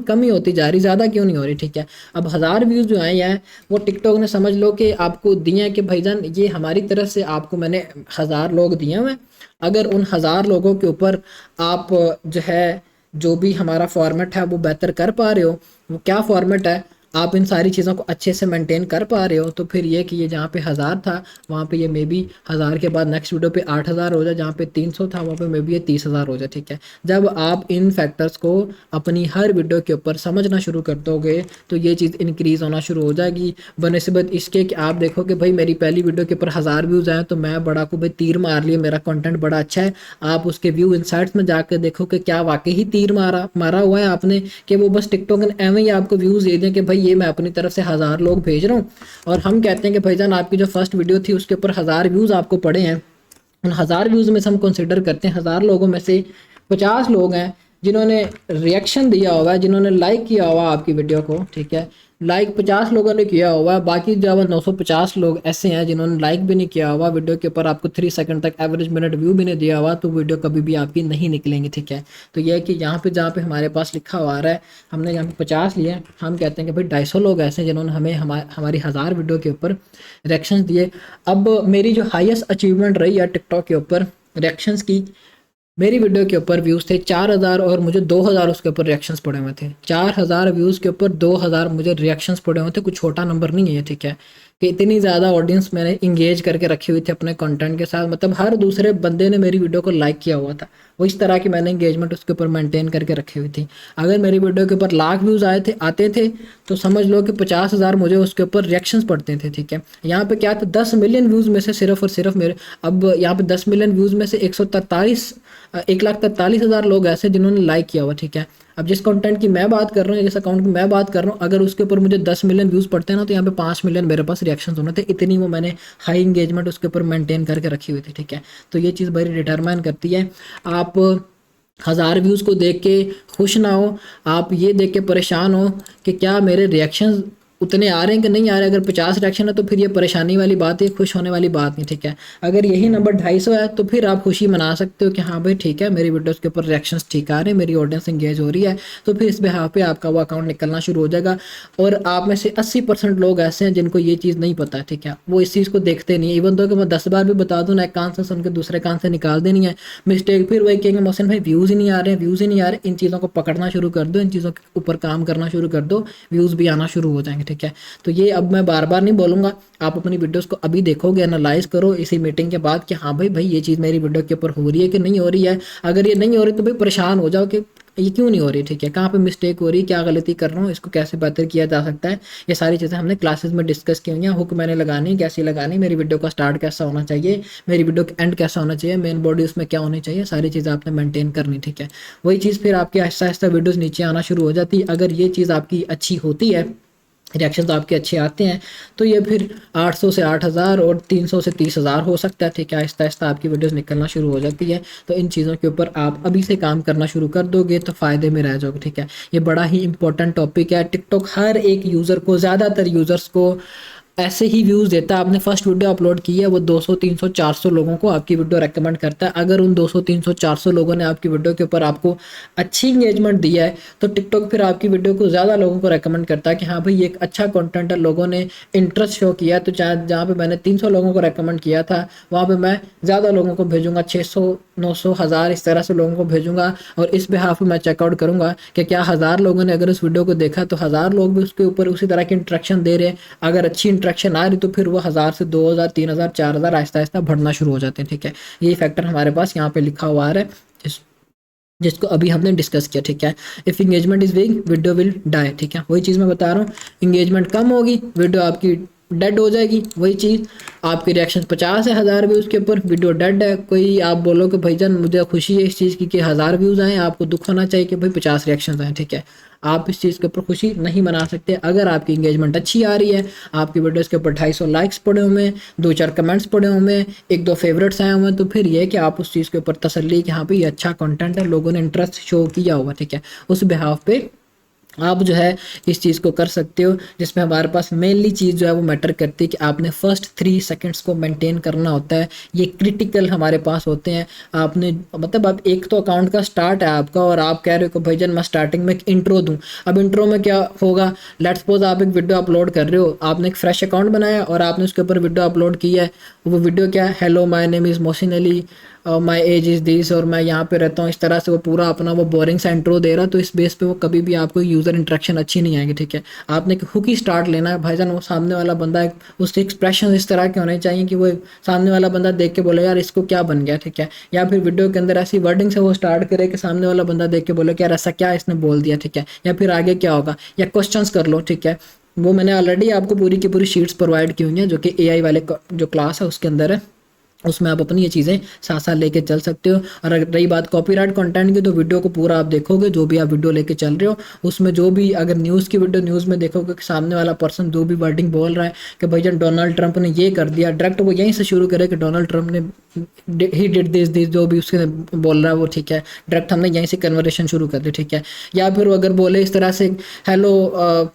कम ही होती जा रही, ज़्यादा क्यों नहीं हो रही, ठीक है। अब 1000 व्यूज़ जो आए हैं वो टिकटॉक ने समझ लो कि आपको दिए हैं कि भाईजान ये हमारी तरफ से आपको मैंने 1000 लोग दिए हुए हैं, अगर उन 1000 लोगों के ऊपर आप जो है जो भी हमारा फॉर्मेट है वो बेहतर कर पा रहे हो, वो क्या फॉर्मेट है, आप इन सारी चीज़ों को अच्छे से मेंटेन कर पा रहे हो, तो फिर ये कि ये जहाँ पे 1000 था वहाँ पे ये मे बी 1000 के बाद नेक्स्ट वीडियो पे 8000 हो जाए, जहाँ पे 300 था वहाँ पे मे बी ये 30,000 हो जाए, ठीक है। जब आप इन फैक्टर्स को अपनी हर वीडियो के ऊपर समझना शुरू कर दोगे तो ये चीज़ इंक्रीज़ होना शुरू हो जाएगी, बनस्बत इसके कि आप देखो कि भाई मेरी पहली वीडियो के ऊपर 1000 व्यूज़ आए तो मैं बड़ा को भाई तीर मार लिया, मेरा कंटेंट बड़ा अच्छा है। आप उसके व्यू इंसाइट्स में जाकर देखो कि क्या वाकई ही तीर मारा मारा हुआ है आपने, कि वो बस टिकटॉक ने एवं ही आपको व्यूज़ दे दें कि भाई ये मैं अपनी तरफ से 1000 लोग भेज रहा हूँ, और हम कहते हैं कि भाईजान आपकी जो फर्स्ट वीडियो थी उसके ऊपर 1000 व्यूज़ आपको पड़े हैं, उन 1000 व्यूज़ में से हम कंसिडर करते हैं 1000 लोगों में से 50 लोग हैं जिन्होंने रिएक्शन दिया हुआ है, जिन्होंने लाइक किया हुआ आपकी वीडियो को, ठीक है। लाइक 50 लोगों ने किया हुआ है, बाकी जो 950 लोग ऐसे हैं जिन्होंने लाइक भी नहीं किया हुआ, वीडियो के ऊपर आपको 3 सेकंड तक एवरेज मिनट व्यू भी नहीं दिया हुआ, तो वीडियो कभी भी आपकी नहीं निकलेंगी, ठीक है। तो यह है कि यहाँ पे जहाँ पे हमारे पास लिखा हुआ आ रहा है, हमने यहाँ पे 50 लिए, हम कहते हैं कि भाई 250 लोग ऐसे हैं जिन्होंने हमें हमारी 1000 वीडियो के ऊपर रिएक्शंस दिए। अब मेरी जो हाईएस्ट अचीवमेंट रही है टिकटॉक के ऊपर रिएक्शंस की, मेरी वीडियो के ऊपर व्यूज़ थे 4000 और मुझे 2000 उसके ऊपर रिएक्शंस पड़े हुए थे। 4000 व्यूज़ के ऊपर 2000 मुझे रिएक्शंस पड़े हुए थे, कुछ छोटा नंबर नहीं है ये, ठीक है। कि इतनी ज़्यादा ऑडियंस मैंने इंगेज करके रखी हुई थी अपने कंटेंट के साथ, मतलब हर दूसरे बंदे ने मेरी वीडियो को लाइक किया हुआ था, वो इस तरह की मैंने इंगेजमेंट उसके ऊपर मेंटेन करके रखी हुई थी। अगर मेरी वीडियो के ऊपर लाख व्यूज़ आते थे तो समझ लो कि 50,000 मुझे उसके ऊपर रिएक्शंस पड़ते थे, ठीक है। यहाँ पे क्या था, 10 मिलियन व्यूज़ में से सिर्फ और सिर्फ मेरे, अब यहाँ पे 10 मिलियन व्यूज़ में से 1,43,000 लोग ऐसे जिन्होंने लाइक किया हुआ, ठीक है। अब जिस कंटेंट की मैं बात कर रहा हूँ, जिस अकाउंट की मैं बात कर रहा हूँ, अगर उसके ऊपर मुझे 10 मिलियन व्यूज़ पड़ते हैं ना तो यहाँ पे 5 मिलियन मेरे पास रिएक्शंस होने थे, इतनी वो मैंने हाई इंगेजमेंट उसके ऊपर मेंटेन करके रखी हुई थी, ठीक है। तो ये चीज़ बड़ी डिटरमाइन करती है। आप 1000 व्यूज़ को देख के खुश ना हो, आप ये देख के परेशान हो कि क्या मेरे रिएक्शंस उतने आ रहे हैं कि नहीं आ रहे। अगर 50 रिएक्शन है तो फिर ये परेशानी वाली बात है, खुश होने वाली बात नहीं, ठीक है। अगर यही नंबर 250 है तो फिर आप खुशी मना सकते हो कि हाँ भाई ठीक है, मेरी वीडियोस के ऊपर रिएक्शंस ठीक आ रहे हैं, मेरी ऑडियंस इंगेज हो रही है, तो फिर इस बिहाफ पे आपका वो अकाउंट निकलना शुरू हो जाएगा। और आप में से 80% लोग ऐसे हैं जिनको ये चीज़ नहीं पता है, ठीक है, वो इस चीज़ को देखते नहीं है। इवन तो कि मैं 10 बार भी बता दूँ ना, एक कान से सुन के दूसरे कान से निकाल देनी है मिस्टेक, फिर वही कहेंगे मोहसिन भाई व्यूज़ ही नहीं आ रहे हैं, व्यूज़ ही नहीं आ रहे। इन चीज़ों को पकड़ना शुरू कर दो, इन चीज़ों के ऊपर काम करना शुरू कर दो, व्यूज़ भी आना शुरू हो जाएंगे, ठीक है। तो ये अब मैं बार बार नहीं बोलूँगा, आप अपनी वीडियोस को अभी देखोगे, एनालाइज करो इसी मीटिंग के बाद कि हाँ भाई ये चीज़ मेरी वीडियो के ऊपर हो रही है कि नहीं हो रही है। अगर ये नहीं हो रही तो भाई परेशान हो जाओ कि ये क्यों नहीं हो रही, ठीक है, कहाँ पे मिस्टेक हो रही है, क्या गलती कर रहा हूँ, इसको कैसे बेहतर किया जा सकता है। ये सारी चीज़ें हमने क्लासेस में डिस्कस की हुई हैं। हुक मैंने लगानी कैसी लगानी, मेरी वीडियो का स्टार्ट कैसा होना चाहिए, मेरी वीडियो का एंड कैसा होना चाहिए, मेन बॉडी उसमें क्या होनी चाहिए, सारी चीज़ें आपने मेंटेन करनी, ठीक है। वही चीज़ फिर आपकी आहिस्ता आहिस्ता वीडियोज़ नीचे आना शुरू हो जाती है। अगर ये चीज़ आपकी अच्छी होती है, रिएक्शन तो आपके अच्छे आते हैं, तो ये फिर 800 से 8000 और 300 से 30,000 हो सकता है, ठीक है। आहिस्ता आहिस्ता आपकी वीडियोस निकलना शुरू हो जाती है। तो इन चीज़ों के ऊपर आप अभी से काम करना शुरू कर दोगे तो फ़ायदे में रह जाओगे, ठीक है। ये बड़ा ही इंपॉर्टेंट टॉपिक है। टिकटॉक हर एक यूज़र को, ज़्यादातर यूज़र्स को ऐसे ही व्यूज़ देता है। आपने फर्स्ट वीडियो अपलोड की है, वो 200 300 400 लोगों को आपकी वीडियो रेकमेंड करता है। अगर उन 200 300 400 लोगों ने आपकी वीडियो के ऊपर आपको अच्छी इंगेजमेंट दिया है तो टिकटॉक फिर आपकी वीडियो को ज़्यादा लोगों को रेकमेंड करता है कि हाँ भाई ये एक अच्छा कंटेंट है, लोगों ने इंटरेस्ट शो किया। तो जहाँ पे मैंने 300 लोगों को रेकमेंड किया था वहाँ पे मैं ज़्यादा लोगों को भेजूंगा, 600 900 1000 इस तरह से लोगों को भेजूंगा। और इस बिहाफ पे मैं चेकआउट करूंगा कि क्या 1000 लोगों ने अगर उस वीडियो को देखा तो 1000 लोग भी उसके ऊपर उसी तरह की इंट्रैक्शन दे रहे हैं। अगर अच्छी इंट्रैक्शन आ रही तो फिर वो 1000 से 2000 3000 4000 आहिस्ता आहिस्ता बढ़ना शुरू हो जाते हैं, ठीक है। ये फैक्टर हमारे पास यहाँ पे लिखा हुआ है जिसको अभी हमने डिस्कस किया, ठीक है। If engagement is weak video will die, ठीक है। वही चीज़ मैं बता रहा हूँ, इंगेजमेंट कम होगी वीडियो आपकी डेड हो जाएगी। वही चीज़ आपके रिएक्शन 50 है, 1000 व्यूज़ के ऊपर वीडियो डेड है। कोई आप बोलो कि भाईजान मुझे खुशी है इस चीज़ की कि 1000 व्यूज़ आए, आपको दुख होना चाहिए कि भाई 50 रिएक्शन आए, ठीक है। आप इस चीज़ के ऊपर खुशी नहीं मना सकते। अगर आपकी इंगेजमेंट अच्छी आ रही है, आपकी वीडियोज़ के ऊपर 250 लाइक्स पड़े हुए हैं, 2-4 कमेंट्स पड़े हुए हैं, 1-2 फेवरेट्स आए हुए हैं, तो फिर ये है कि आप उस चीज़ के ऊपर तसल्ली कि हाँ भाई ये अच्छा कंटेंट है, लोगों ने इंटरेस्ट शो किया हुआ, ठीक है। उस बिहाफ पे आप जो है इस चीज़ को कर सकते हो, जिसमें हमारे पास मेनली चीज़ जो है वो मैटर करती है कि आपने फर्स्ट 3 सेकंड्स को मेंटेन करना होता है। ये क्रिटिकल हमारे पास होते हैं। आपने मतलब अब एक तो अकाउंट का स्टार्ट है आपका, और आप कह रहे हो कि भाईजान मैं स्टार्टिंग में एक इंट्रो दूं। अब इंट्रो में क्या होगा, लेट्स सपोज आप एक वीडियो अपलोड कर रहे हो, आपने एक फ्रेश अकाउंट बनाया और आपने उसके ऊपर वीडियो अपलोड की है। वो वीडियो क्या है, hello my name is Mohsin Ali, my age is this, और मैं यहाँ पे रहता हूँ, इस तरह से वो पूरा अपना वो बोरिंग सा इंट्रो दे रहा, तो इस बेस पे वो कभी भी आपको यूज़र इंटरेक्शन अच्छी नहीं आएगी, ठीक है। आपने एक हुक ही स्टार्ट लेना है भाईजान। वो सामने वाला बंदा उसके एक्सप्रेशन इस तरह के होने चाहिए कि वो सामने वाला बंदा देख के बोले यार इसको क्या बन गया, ठीक है। या फिर वीडियो के अंदर ऐसी वर्डिंग से वो स्टार्ट करे कि सामने वाला बंदा देख के बोले कि यार ऐसा क्या इसने बोल दिया, ठीक है। या फिर आगे क्या होगा, या क्वेश्चंस कर लो, ठीक है। वो मैंने ऑलरेडी आपको पूरी की पूरी शीट्स प्रोवाइड की हुई हैं, जो कि एआई वाले जो क्लास है उसके अंदर है। उसमें आप अपनी ये चीज़ें साथ साथ लेके चल सकते हो। और अगर रही बात कॉपीराइट कंटेंट की, तो वीडियो को पूरा आप देखोगे, जो भी आप वीडियो लेके चल रहे हो उसमें जो भी, अगर न्यूज़ की वीडियो, न्यूज़ में देखोगे कि सामने वाला पर्सन जो भी वर्डिंग बोल रहा है कि भाईजान डोनाल्ड ट्रंप ने ये कर दिया, डायरेक्ट वो यहीं से शुरू करे कि डोनाल्ड ट्रंप ने ही डिड दिस, जो भी उसके बोल रहा है वो, ठीक है। डायरेक्ट हमने यहीं से कन्वर्सेशन शुरू कर दी, ठीक है। या फिर अगर बोले इस तरह से hello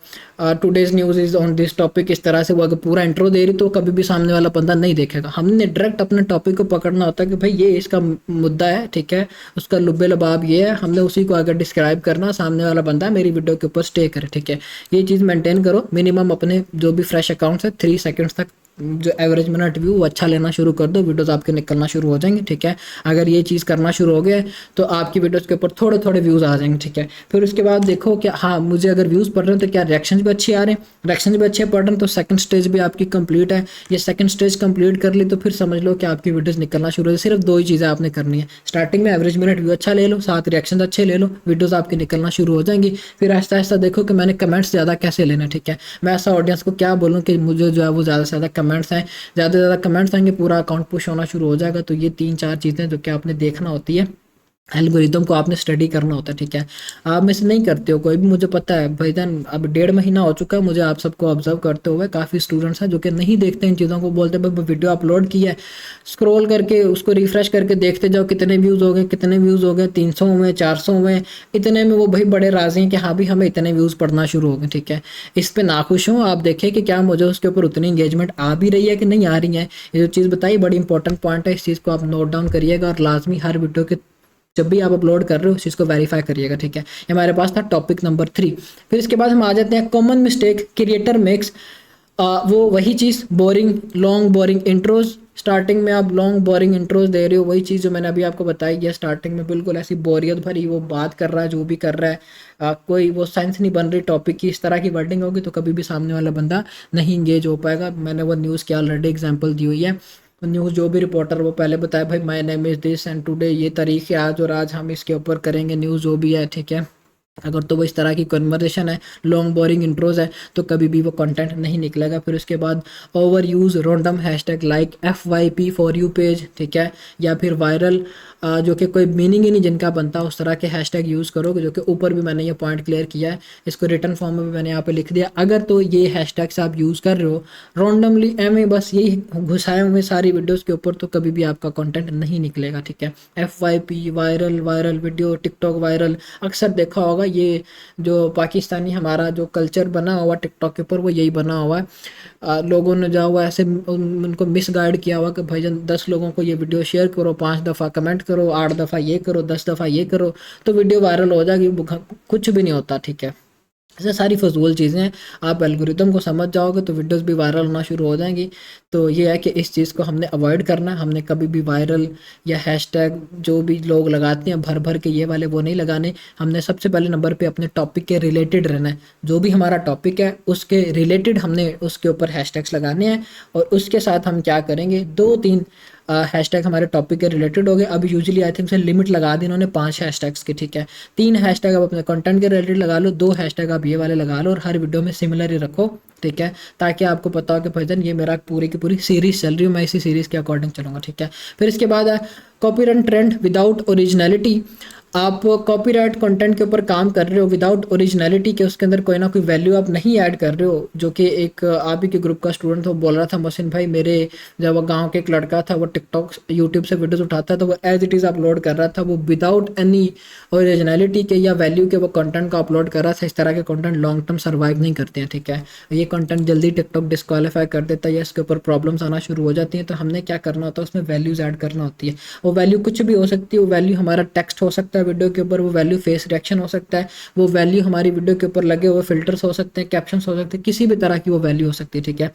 today's news is on this topic, इस तरह से वो अगर पूरा इंट्रो दे रही, तो कभी भी सामने वाला बंदा नहीं देखेगा। हमने डायरेक्ट अपने टॉपिक को पकड़ना होता है कि भाई ये इसका मुद्दा है, ठीक है, उसका लुब्बे लबाब ये है, हमने उसी को अगर डिस्क्राइब करना, सामने वाला बंदा मेरी वीडियो के ऊपर स्टे करे, ठीक है। ये चीज़ मेंटेन करो। मिनिमम अपने जो भी फ्रेश अकाउंट्स है 3 सेकंड्स तक जो एवरेज मिनट व्यू वो अच्छा लेना शुरू कर दो, वीडियोस आपके निकलना शुरू हो जाएंगे, ठीक है। अगर ये चीज़ करना शुरू हो गया तो आपकी वीडियोस के ऊपर थोड़े थोड़े व्यूज़ आ जाएंगे, ठीक है। फिर उसके बाद देखो कि हाँ मुझे अगर व्यूज़ पड़ रहे हैं तो क्या रिएक्शन भी अच्छे आ रहे हैं, रिएक्शन भी अच्छे पड़ रहे हैं, तो सेकंड स्टेज भी आपकी कंप्लीट है। ये सेकंड स्टेज कंप्लीट कर ली तो फिर समझ लो कि आपकी वीडियोस निकलना शुरू हो। सिर्फ 2 ही चीज़ें आपने करनी है, स्टार्टिंग में एवरेज मिनट व्यू अच्छा ले लो, साथ रिएक्शन अच्छे ले लो, वीडियोस आपकी निकलना शुरू हो जाएंगी। फिर आहिस्ता आहिस्ता देखो कि मैंने कमेंट्स ज़्यादा कैसे लेना, ठीक है। मैं ऐसा ऑडियंस को क्या बोलूँ कि मुझे जो है वो ज़्यादा से ज़्यादा कमेंट्स हैं, ज़्यादा से ज़्यादा कमेंट्स आएंगे, पूरा अकाउंट पुश होना शुरू हो जाएगा। तो ये 3-4 चीज़ें जो कि आपने देखना होती है, एल्गोरिदम को आपने स्टडी करना होता है, ठीक है। आप में से नहीं करते हो कोई भी, मुझे पता है भाईजान। अब 1.5 महीना हो चुका है मुझे आप सबको ऑब्जर्व करते हुए। काफ़ी स्टूडेंट्स हैं जो कि नहीं देखते इन चीज़ों को, बोलते भाई वीडियो अपलोड की है, स्क्रॉल करके उसको रिफ्रेश करके देखते जाओ कितने व्यूज़ हो गए, कितने व्यूज़ हो गए, 300 हुए, 400 हुए, इतने में वो भाई बड़े राजी हैं कि हाँ भी हमें इतने व्यूज़ पड़ना शुरू हो गए, ठीक है। इस पर नाखुश हूँ। आप देखें कि क्या मुझे उसके ऊपर उतनी इंगेजमेंट आ भी रही है कि नहीं आ रही है। ये जो चीज़ बताई बड़ी इंपॉर्टेंट पॉइंट है, इस चीज़ को आप नोट डाउन करिएगा, और लाजमी हर वीडियो के जब भी आप अपलोड कर रहे हो उस चीज़ को वेरीफाई करिएगा, ठीक है। ये हमारे पास था टॉपिक नंबर 3। फिर इसके बाद हम आ जाते हैं कॉमन मिस्टेक क्रिएटर मेक्स। वो वही चीज़, boring, long boring intros. Starting में आप लॉन्ग बोरिंग इंट्रोज दे रहे हो, वही चीज़ जो मैंने अभी आपको बताई है। स्टार्टिंग में बिल्कुल ऐसी बोरियत भरी वो बात कर रहा है, जो भी कर रहा है, कोई वो सेंस नहीं बन रही टॉपिक की, इस तरह की वर्डिंग होगी तो कभी भी सामने वाला बंदा नहीं इंगेज हो पाएगा। मैंने वो न्यूज़ की ऑलरेडी एग्जाम्पल दी हुई है। न्यूज़ जो भी रिपोर्टर वो पहले बताया भाई my name is this and today ये तारीख है आज, और आज हम इसके ऊपर करेंगे न्यूज़ जो भी है, ठीक है। अगर तो वो इस तरह की कन्वर्सेशन है, लॉन्ग बोरिंग इंट्रोज है, तो कभी भी वो कंटेंट नहीं निकलेगा। फिर उसके बाद over use random hashtag like FYP for you page, ठीक है। या फिर वायरल जो कि कोई मीनिंग ही नहीं जिनका बनता, उस तरह के हैशटैग यूज़ करोगे, जो कि ऊपर भी मैंने ये पॉइंट क्लियर किया है, इसको रिटर्न फॉर्म में भी मैंने यहाँ पे लिख दिया। अगर तो ये हैशटैग्स आप यूज़ कर रहे हो रॉन्डमली एम बस यही घुसाए हुए सारी वीडियोज़ के ऊपर, तो कभी भी आपका कंटेंट नहीं निकलेगा, ठीक है। FYP viral, viral video, TikTok viral, अक्सर देखा होगा ये जो पाकिस्तानी हमारा जो कल्चर बना हुआ टिकटॉक के ऊपर, वो यही बना हुआ है। लोगों ने जो हुआ ऐसे उनको मिस गाइड किया हुआ कि भाईजान 10 लोगों को ये वीडियो शेयर करो, 5 दफ़ा कमेंट करो, 8 दफ़ा ये करो, 10 दफ़ा ये करो, तो वीडियो वायरल हो जाएगी। कुछ भी नहीं होता, ठीक है। ऐसे सारी फजूल चीज़ें हैं। आप एल्गोरिदम को समझ जाओगे तो वीडियोस भी वायरल होना शुरू हो जाएंगी। तो ये है कि इस चीज़ को हमने अवॉइड करना है। हमने कभी भी वायरल या हैशटैग जो भी लोग लगाते हैं भर भर के ये वाले, वो नहीं लगाने। हमने सबसे पहले नंबर पे अपने टॉपिक के रिलेटेड रहना है। जो भी हमारा टॉपिक है उसके रिलेटेड हमने उसके ऊपर हैशटैग्स लगाने हैं, और उसके साथ हम क्या करेंगे, 2-3 हैशटैग हमारे टॉपिक के रिलेटेड हो गए। अब यूजुअली आई थिंक से लिमिट लगा दी इन्होंने 5 हैशटैग्स की, ठीक है। 3 हैशटैग आप अपने कंटेंट के रिलेटेड लगा लो, 2 हैशटैग आप ये वाले लगा लो और हर वीडियो में सिमिलर ही रखो, ठीक है, ताकि आपको पता हो कि भाईजान ये मेरा पूरी की पूरी सीरीज चल रही है, मैं इसी सीरीज के अकॉर्डिंग चलूँगा, ठीक है। फिर इसके बाद है कॉपीराइट ट्रेंड विदाउट ओरिजिनलिटी। आप कॉपीराइट कंटेंट के ऊपर काम कर रहे हो विदाउट ओरिजिनलिटी के, उसके अंदर कोई ना कोई वैल्यू आप नहीं ऐड कर रहे हो। जो कि एक आप ही के ग्रुप का स्टूडेंट था, वो बोल रहा था मोहसिन भाई मेरे जब वो गांव के एक लड़का था वो टिकटॉक यूट्यूब से वीडियोस उठाता था, वो एज इट इज़ अपलोड कर रहा था, वो विदाउट एनी ओरिजिनलिटी के या वैल्यू के वो कंटेंट को अपलोड कर रहा था। इस तरह के कंटेंट लॉन्ग टर्म सर्वाइव नहीं करते हैं, ठीक है। ये कंटेंट जल्दी टिकटॉक डिस्क्वालीफाई कर देता है या इसके ऊपर प्रॉब्लम्स आना शुरू हो जाती हैं। तो हमने क्या करना होता है, उसमें वैल्यूज़ ऐड करना होती है। वो वैल्यू कुछ भी हो सकती है, वो वैल्यू हमारा टेक्स्ट हो सकता है वीडियो के ऊपर, वो वैल्यू फेस रिएक्शन हो सकता है, वो वैल्यू हमारी वीडियो के ऊपर लगे हुए फिल्टर्स हो सकते हैं, कैप्शंस हो सकते हैं, किसी भी तरह की वो वैल्यू हो सकती है, ठीक है।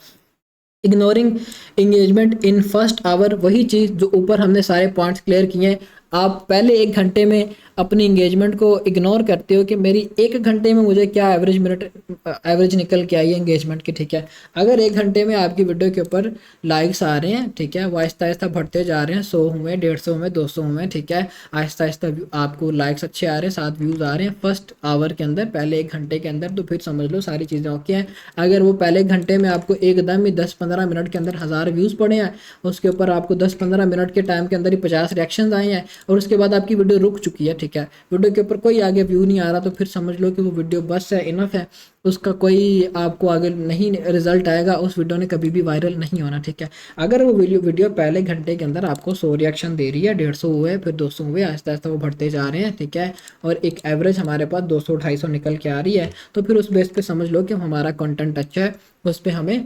Ignoring engagement in first hour, वही चीज़ जो ऊपर हमने सारे पॉइंट्स क्लियर किए हैं। आप पहले 1 घंटे में अपनी इंगेजमेंट को इग्नोर करते हो कि मेरी 1 घंटे में मुझे क्या एवरेज निकल के आई है इंगेजमेंट की, ठीक है। अगर 1 घंटे में आपकी वीडियो के ऊपर लाइक्स आ रहे हैं, ठीक है, वो आहिस्ता आहिस्ता बढ़ते जा रहे हैं, 100 हुए, 150 हुए, 200 हुए, ठीक है, आहिस्ता आहिस्ता आपको लाइक्स अच्छे आ रहे हैं, 7 व्यूज़ आ रहे हैं फर्स्ट आवर के अंदर, पहले 1 घंटे के अंदर, तो फिर समझ लो सारी चीज़ें ओके हैं। अगर वो पहले 1 घंटे में आपको एकदम ही 10-15 मिनट के अंदर 1000 व्यूज़ पड़े हैं, उसके ऊपर आपको 10-15 मिनट के टाइम के अंदर ही 50 रिएक्शंस आए हैं और उसके बाद आपकी वीडियो रुक चुकी है, ठीक है, वीडियो के ऊपर कोई आगे व्यू नहीं आ रहा, तो फिर समझ लो कि वो वीडियो बस है, इनफ है, उसका कोई आपको आगे नहीं रिजल्ट आएगा, उस वीडियो ने कभी भी वायरल नहीं होना, ठीक है। अगर वो वीडियो पहले घंटे के अंदर आपको 100 रिएक्शन दे रही है, 150 हुए, फिर 200 हुए, आहिस्ता आहिस्ता वो बढ़ते जा रहे हैं, ठीक है, और एक एवरेज हमारे पास 200-250 निकल के आ रही है, तो फिर उस बेस पे समझ लो कि हमारा कंटेंट अच्छा है, उस पर हमें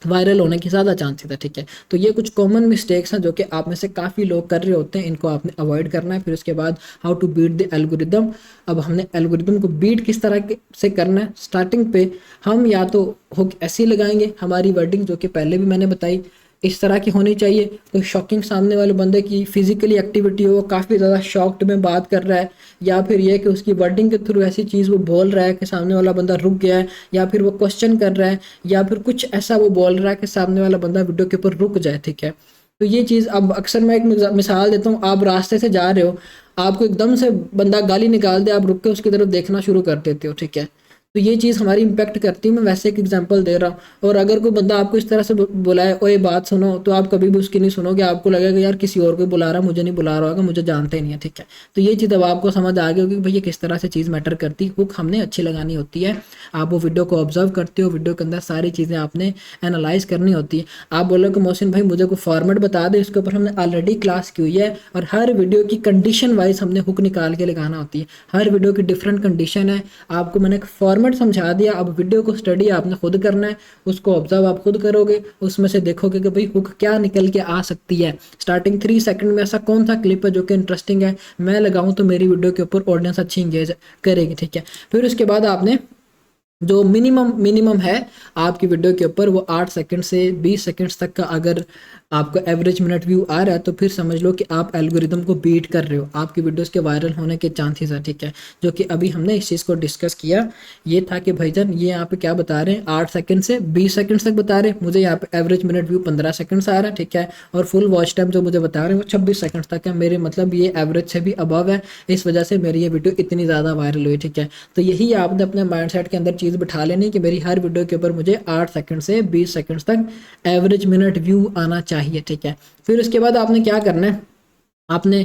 वायरल होने की ज़्यादा चांसेस है, ठीक है। तो ये कुछ कॉमन मिस्टेक्स हैं जो कि आप में से काफ़ी लोग कर रहे होते हैं, इनको आपने अवॉइड करना है। फिर उसके बाद how to beat the algorithm. अब हमने एल्गोरिदम को बीट किस तरह से करना है, स्टार्टिंग पे हम या तो हुक ऐसी लगाएंगे, हमारी वर्डिंग जो कि पहले भी मैंने बताई इस तरह की होनी चाहिए, कोई शॉकिंग सामने वाले बंदे की फिजिकली एक्टिविटी हो, काफ़ी ज़्यादा शॉक्ड में बात कर रहा है, या फिर ये कि उसकी वर्डिंग के थ्रू ऐसी चीज़ वो बोल रहा है कि सामने वाला बंदा रुक गया है, या फिर वो क्वेश्चन कर रहा है, या फिर कुछ ऐसा वो बोल रहा है कि सामने वाला बंदा वीडियो के ऊपर रुक जाए, ठीक है। तो ये चीज़, अब अक्सर मैं एक मिसाल देता हूँ, आप रास्ते से जा रहे हो, आपको एकदम से बंदा गाली निकाल दे, आप रुक के उसकी तरफ देखना शुरू कर देते हो, ठीक है। तो ये चीज़ हमारी इम्पेक्ट करती है। मैं वैसे एक एग्जांपल दे रहा हूँ, और अगर कोई बंदा आपको इस तरह से बुलाए ओए बात सुनो, तो आप कभी भी उसकी नहीं सुनोगे, आपको लगेगा यार किसी और को बुला रहा, मुझे नहीं बुला रहा होगा, मुझे जानते ही नहीं है, ठीक है। तो ये चीज़ अब आपको समझ आ गई होगी कि भाई ये किस तरह से चीज़ मैटर करती है। हुक हमने अच्छी लगानी होती है, आप वो वीडियो को ऑब्जर्व करते हो, वीडियो के अंदर सारी चीज़ें आपने एनालाइज करनी होती है। आप बोलो कि मोहसिन भाई मुझे कोई फॉर्मेट बता दे, इसके ऊपर हमने ऑलरेडी क्लास की हुई है, और हर वीडियो की कंडीशन वाइज हमने हुक निकाल के लगाना होती है। हर वीडियो की डिफरेंट कंडीशन है, आपको मैंने एक फॉर्मेट समझा दिया। अब वीडियो को स्टडी आपने खुद करना है, उसको ऑब्जर्व आप खुद करोगे, उसमें से देखोगे कि भाई हुक क्या निकल के आ सकती है। स्टार्टिंग 3 सेकंड में ऐसा कौन सा क्लिप है जो कि इंटरेस्टिंग है, मैं लगाऊं तो मेरी वीडियो के ऊपर ऑडियंस अच्छी इंगेज करेगी, ठीक है। फिर उसके बाद आपने जो मिनिमम है आपकी वीडियो के ऊपर, वो 8 सेकंड से 20 सेकंड्स तक का अगर आपको एवरेज मिनट व्यू आ रहा है, तो फिर समझ लो कि आप एल्गोरिदम को बीट कर रहे हो, आपकी वीडियोस के वायरल होने के चांसेस है, ठीक है। जो कि अभी हमने इस चीज़ को डिस्कस किया, ये था कि भाईजान ये यहाँ पे क्या बता रहे हैं, 8 सेकंड से 20 सेकंड तक बता रहे हैं, मुझे यहाँ पे एवरेज मिनट व्यू 15 सेकंड आ रहा है, ठीक है, और फुल वॉच टाइम जो मुझे बता रहे हैं वो 26 सेकंड तक है। मेरे मतलब ये एवरेज से भी अबव है, इस वजह से मेरी ये वीडियो इतनी ज़्यादा वायरल हुई, ठीक है। तो यही आपने अपने माइंड सेट के अंदर चीज़ बिठा लेनी कि मेरी हर वीडियो के ऊपर मुझे 8 सेकंड से 20 सेकंड तक एवरेज मिनट व्यू आना चाहिए, ठीक है। फिर उसके बाद आपने क्या करना है, आपने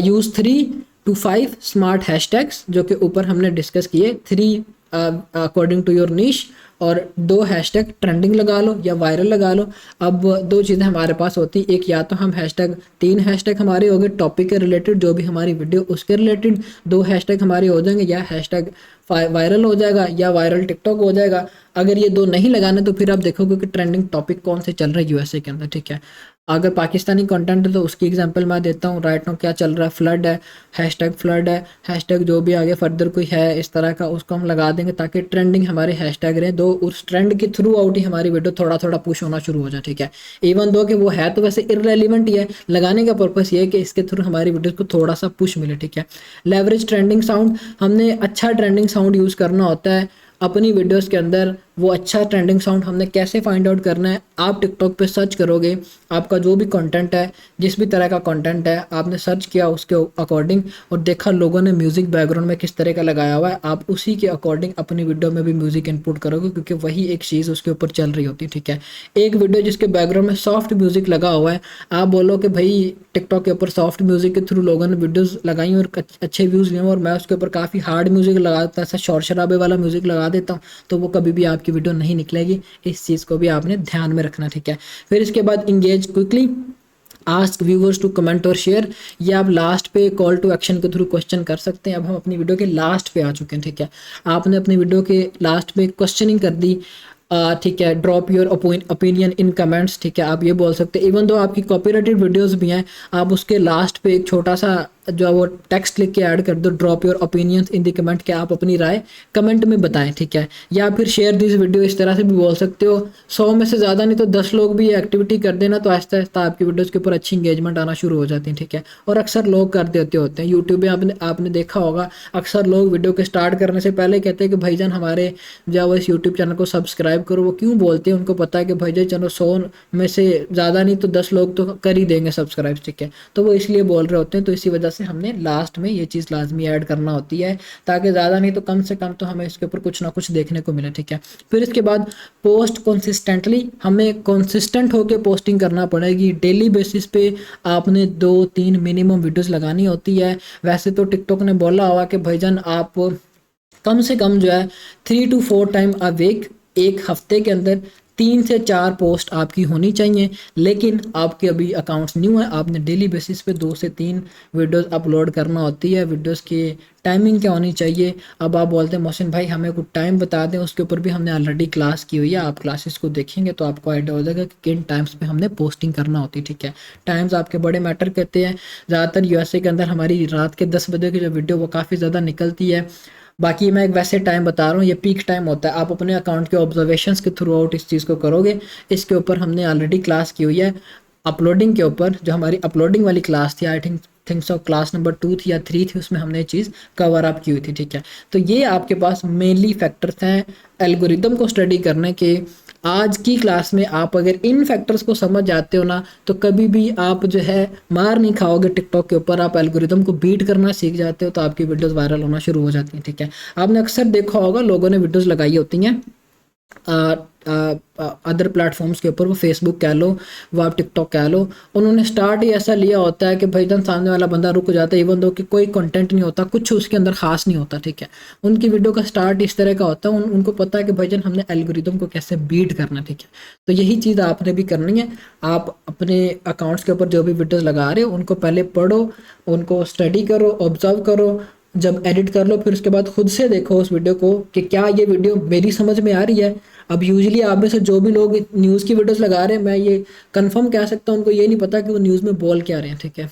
यूज़ 3 to 5 स्मार्ट हैशटैग्स जो कि ऊपर हमने डिस्कस किए, 3 अकॉर्डिंग टू योर निश, और 2 हैशटैग ट्रेंडिंग लगा लो या वायरल लगा लो। अब 2 चीज़ें हमारे पास होती हैं, एक या तो हम हैशटैग 3 हैशटैग हमारे हो गए टॉपिक के रिलेटेड, जो भी हमारी वीडियो उसके रिलेटेड, 2 हैशटैग हमारे हो जाएंगे, या हैशटैग वायरल हो जाएगा या वायरल टिकटॉक हो जाएगा। अगर ये 2 नहीं लगाने तो फिर आप देखोगे कि ट्रेंडिंग टॉपिक कौन से चल रहे हैं यूएसए के अंदर, ठीक है। अगर पाकिस्तानी कंटेंट है तो उसकी एग्जांपल मैं देता हूँ, राइट नाउ क्या चल रहा है, फ्लड है, हैशटैग फ्लड है, हैशटैग जो भी आगे फर्दर कोई है इस तरह का उसको हम लगा देंगे ताकि ट्रेंडिंग हमारे हैशटैग रहे, दो उस ट्रेंड के थ्रू आउट ही हमारी वीडियो थोड़ा थोड़ा पुश होना शुरू हो जाए, ठीक है। इवन दो कि वो है तो वैसे इररेलेवेंट ही है, लगाने का पर्पस ये है कि इसके थ्रू हमारी वीडियो को थोड़ा सा पुश मिले, ठीक है। लेवरेज ट्रेंडिंग साउंड, हमने अच्छा ट्रेंडिंग साउंड यूज़ करना होता है अपनी वीडियोस के अंदर वो अच्छा ट्रेंडिंग साउंड हमने कैसे फाइंड आउट करना है, आप टिकटॉक पे सर्च करोगे, आपका जो भी कंटेंट है, जिस भी तरह का कंटेंट है, आपने सर्च किया उसके अकॉर्डिंग और देखा लोगों ने म्यूज़िक बैकग्राउंड में किस तरह का लगाया हुआ है, आप उसी के अकॉर्डिंग अपनी वीडियो में भी म्यूज़िक इनपुट करोगे, क्योंकि वही एक चीज़ उसके ऊपर चल रही होती है, ठीक है। एक वीडियो जिसके बैकग्राउंड में सॉफ्ट म्यूज़िक लगा हुआ है, आप बोलो कि भाई टिकटॉक के ऊपर सॉफ्ट म्यूज़िक के थ्रू लोगों ने वीडियोस लगाई और अच्छे व्यूज़ लिए और मैं उसके ऊपर काफ़ी हार्ड म्यूज़िक लगा देता, ऐसा शोर शराबे वाला म्यूज़िक लगा देता हूँ, तो वो कभी भी आपकी वीडियो नहीं निकलेगी। इस चीज़ को भी आपने ध्यान में रखना, ठीक है। फिर इसके बाद engage quickly, ask viewers to comment और शेयर, ये आप लास्ट पे कॉल टू एक्शन के थ्रू क्वेश्चन कर सकते हैं। अब हम अपनी वीडियो के लास्ट पे आ चुके हैं, ठीक है। आपने अपनी वीडियो के लास्ट पे क्वेश्चनिंग कर दी, ठीक है। Drop your opinion in comments, ठीक है, आप ये बोल सकते हैं। इवन दो आपकी कॉपीराइटेड वीडियोस भी हैं, आप उसके लास्ट पे एक छोटा सा जो है वो टेक्स्ट लिख के ऐड कर दो, drop your opinions in the comment, के आप अपनी राय कमेंट में बताएं, ठीक है। या फिर शेयर दिस वीडियो, इस तरह से भी बोल सकते हो। 100 में से ज़्यादा नहीं तो 10 लोग भी ये एक्टिविटी कर देना, तो आहिस्ता आहिस्ता आपकी वीडियोज़ के ऊपर अच्छी इंगेजमेंट आना शुरू हो जाती है, ठीक है। और अक्सर लोग कर देते होते हैं यूट्यूब में, आपने आपने देखा होगा, अक्सर लोग वीडियो के स्टार्ट करने से पहले कहते हैं कि भाईजान हमारे जो है इस यूट्यूब चैनल को सब्सक्राइब करो। वो क्यों बोलते हैं, उनको पता है कि भाईजान चलो 100 में से ज़्यादा नहीं तो 10 लोग तो कर ही देंगे सब्सक्राइब, ठीक है। तो वो इसलिए बोल रहे होते हैं, तो इसी वजह से हमने लास्ट में ये चीज़ लाजमी ऐड करना होती है, ताकि ज़्यादा नहीं तो कम से कम तो हमें इसके ऊपर कुछ ना कुछ देखने को मिले, ठीक है। फिर इसके बाद पोस्ट कंसिस्टेंटली, हमें कंसिस्टेंट होकर पोस्टिंग करना पड़ेगी। डेली बेसिस पे आपने 2-3 मिनिमम वीडियोस लगानी होती है। वैसे तो टिकटॉक ने बोला हुआ कि भाईजान आप कम से कम जो है 3 to 4 टाइम अ वीक, एक हफ्ते के अंदर 3 से 4 पोस्ट आपकी होनी चाहिए। लेकिन आपके अभी अकाउंट्स न्यू है, आपने डेली बेसिस पे 2 से 3 वीडियोस अपलोड करना होती है। वीडियोस की टाइमिंग क्या होनी चाहिए, अब आप बोलते हैं मोहसिन भाई हमें कुछ टाइम बता दें, उसके ऊपर भी हमने ऑलरेडी क्लास की हुई है, आप क्लासेस को देखेंगे तो आपको आइडिया हो जाएगा कि किन टाइम्स पे हमने पोस्टिंग करना होती है, ठीक है। टाइम्स आपके बड़े मैटर करते हैं। ज़्यादातर यूएसए के अंदर हमारी रात के 10 बजे की जो वीडियो वो काफ़ी ज़्यादा निकलती है। बाकी मैं एक वैसे टाइम बता रहा हूँ, ये पीक टाइम होता है, आप अपने अकाउंट के ऑब्जर्वेशंस के थ्रू आउट इस चीज़ को करोगे। इसके ऊपर हमने ऑलरेडी क्लास की हुई है अपलोडिंग के ऊपर, जो हमारी अपलोडिंग वाली क्लास थी, I think so class number 2 थी या 3 थी, उसमें हमने ये चीज़ कवर अप की हुई थी, ठीक है। तो ये आपके पास मेनली फैक्टर्स हैं एल्गोरिदम को स्टडी करने के। आज की क्लास में आप अगर इन फैक्टर्स को समझ जाते हो ना, तो कभी भी आप जो है मार नहीं खाओगे टिकटॉक के ऊपर। आप एल्गोरिदम को बीट करना सीख जाते हो तो आपकी वीडियोस वायरल होना शुरू हो जाती हैं, ठीक है। आपने अक्सर देखा होगा लोगों ने वीडियोस लगाई होती हैं अदर प्लेटफॉर्म्स के ऊपर, वो फेसबुक कह लो, वो आप टिकटॉक कह लो, उन्होंने स्टार्ट ही ऐसा लिया होता है कि भाईजान सामने वाला बंदा रुक जाता है, इवन दो कि कोई कंटेंट नहीं होता, कुछ उसके अंदर खास नहीं होता, ठीक है। उनकी वीडियो का स्टार्ट इस तरह का होता है, उनको पता है कि भाईजान हमने एल्गोरिदम को कैसे बीट करना, ठीक है। तो यही चीज़ आपने भी करनी है। आप अपने अकाउंट्स के ऊपर जो भी वीडियोज़ लगा रहे हो उनको पहले पढ़ो, उनको स्टडी करो, ऑब्जर्व करो, जब एडिट कर लो फिर उसके बाद खुद से देखो उस वीडियो को कि क्या ये वीडियो मेरी समझ में आ रही है। अब यूजुअली आप में से जो भी लोग न्यूज़ की वीडियोस लगा रहे हैं, मैं ये कंफर्म कह सकता हूँ उनको ये नहीं पता कि वो न्यूज़ में बोल क्या रहे हैं, ठीक है।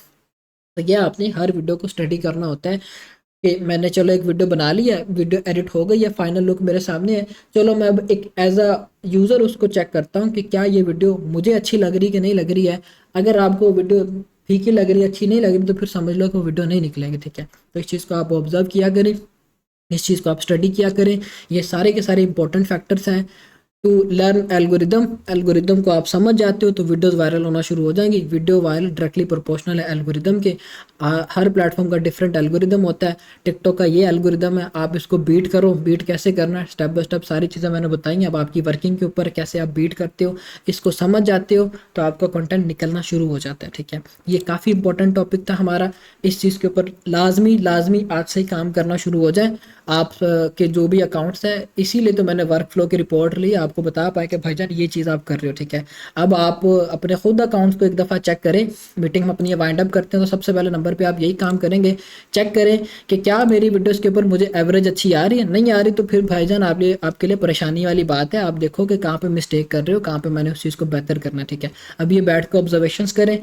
तो ये आपने हर वीडियो को स्टडी करना होता है कि मैंने चलो एक वीडियो बना ली है, वीडियो एडिट हो गई है, फाइनल लुक मेरे सामने है, चलो मैं अब एक एज अ यूज़र उसको चेक करता हूँ कि क्या ये वीडियो मुझे अच्छी लग रही कि नहीं लग रही है। अगर आपको वीडियो फीकी लग रही है, अच्छी नहीं लग रही, तो फिर समझ लो कि वो वीडियो नहीं निकलेगी, ठीक है। तो इस चीज़ को आप ऑब्जर्व किया करें, इस चीज़ को आप स्टडी किया करें। ये सारे के सारे इंपॉर्टेंट फैक्टर्स हैं टू लर्न एल्गोरिदम। एल्गोरिदम को आप समझ जाते हो तो वीडियोस वायरल होना शुरू हो जाएंगी। वीडियो वायरल डायरेक्टली प्रोपोर्शनल है एल्गोरिदम के। हर प्लेटफॉर्म का डिफरेंट एल्गोरिदम होता है। टिकटॉक का ये एल्गोरिदम है, आप इसको बीट करो। बीट कैसे करना है, स्टेप बाय स्टेप सारी चीज़ें मैंने बताई हैं। अब आपकी वर्किंग के ऊपर कैसे आप बीट करते हो, इसको समझ जाते हो तो आपका कंटेंट निकलना शुरू हो जाता है, ठीक है। ये काफ़ी इंपॉर्टेंट टॉपिक था हमारा। इस चीज़ के ऊपर लाजमी लाजमी आज से ही काम करना शुरू हो जाए आप के जो भी अकाउंट्स हैं। इसीलिए तो मैंने वर्क फ्लो की रिपोर्ट ली, आपको बता पाया कि भाईजान ये चीज़ आप कर रहे हो, ठीक है। अब आप अपने खुद अकाउंट्स को एक दफ़ा चेक करें। मीटिंग हम अपनी वाइंड अप करते हैं तो सबसे पहले नंबर पे आप यही काम करेंगे, चेक करें कि क्या मेरी वीडियोस के ऊपर मुझे एवरेज अच्छी आ रही है। नहीं आ रही तो फिर भाईजान आपके लिए परेशानी वाली बात है। आप देखो कि कहाँ पे मिस्टेक कर रहे हो, कहाँ पे मैंने उस चीज़ को बेहतर करना है, ठीक है। अब ये बैठ कर ऑब्जर्वेशंस करें।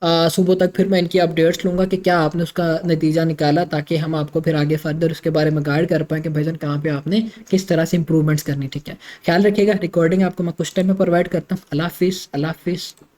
सुबह तक फिर मैं इनकी अपडेट्स लूँगा कि क्या आपने उसका नतीजा निकाला, ताकि हम आपको फिर आगे फर्दर उसके बारे में गाइड कर पाएँ कि भाईजान कहाँ पे आपने किस तरह से इंप्रूवमेंट्स करनी, ठीक है। ख्याल रखिएगा। रिकॉर्डिंग आपको मैं कुछ टाइम में प्रोवाइड करता हूँ। अल्लाह हाफिज़, अल्लाह हाफिज़।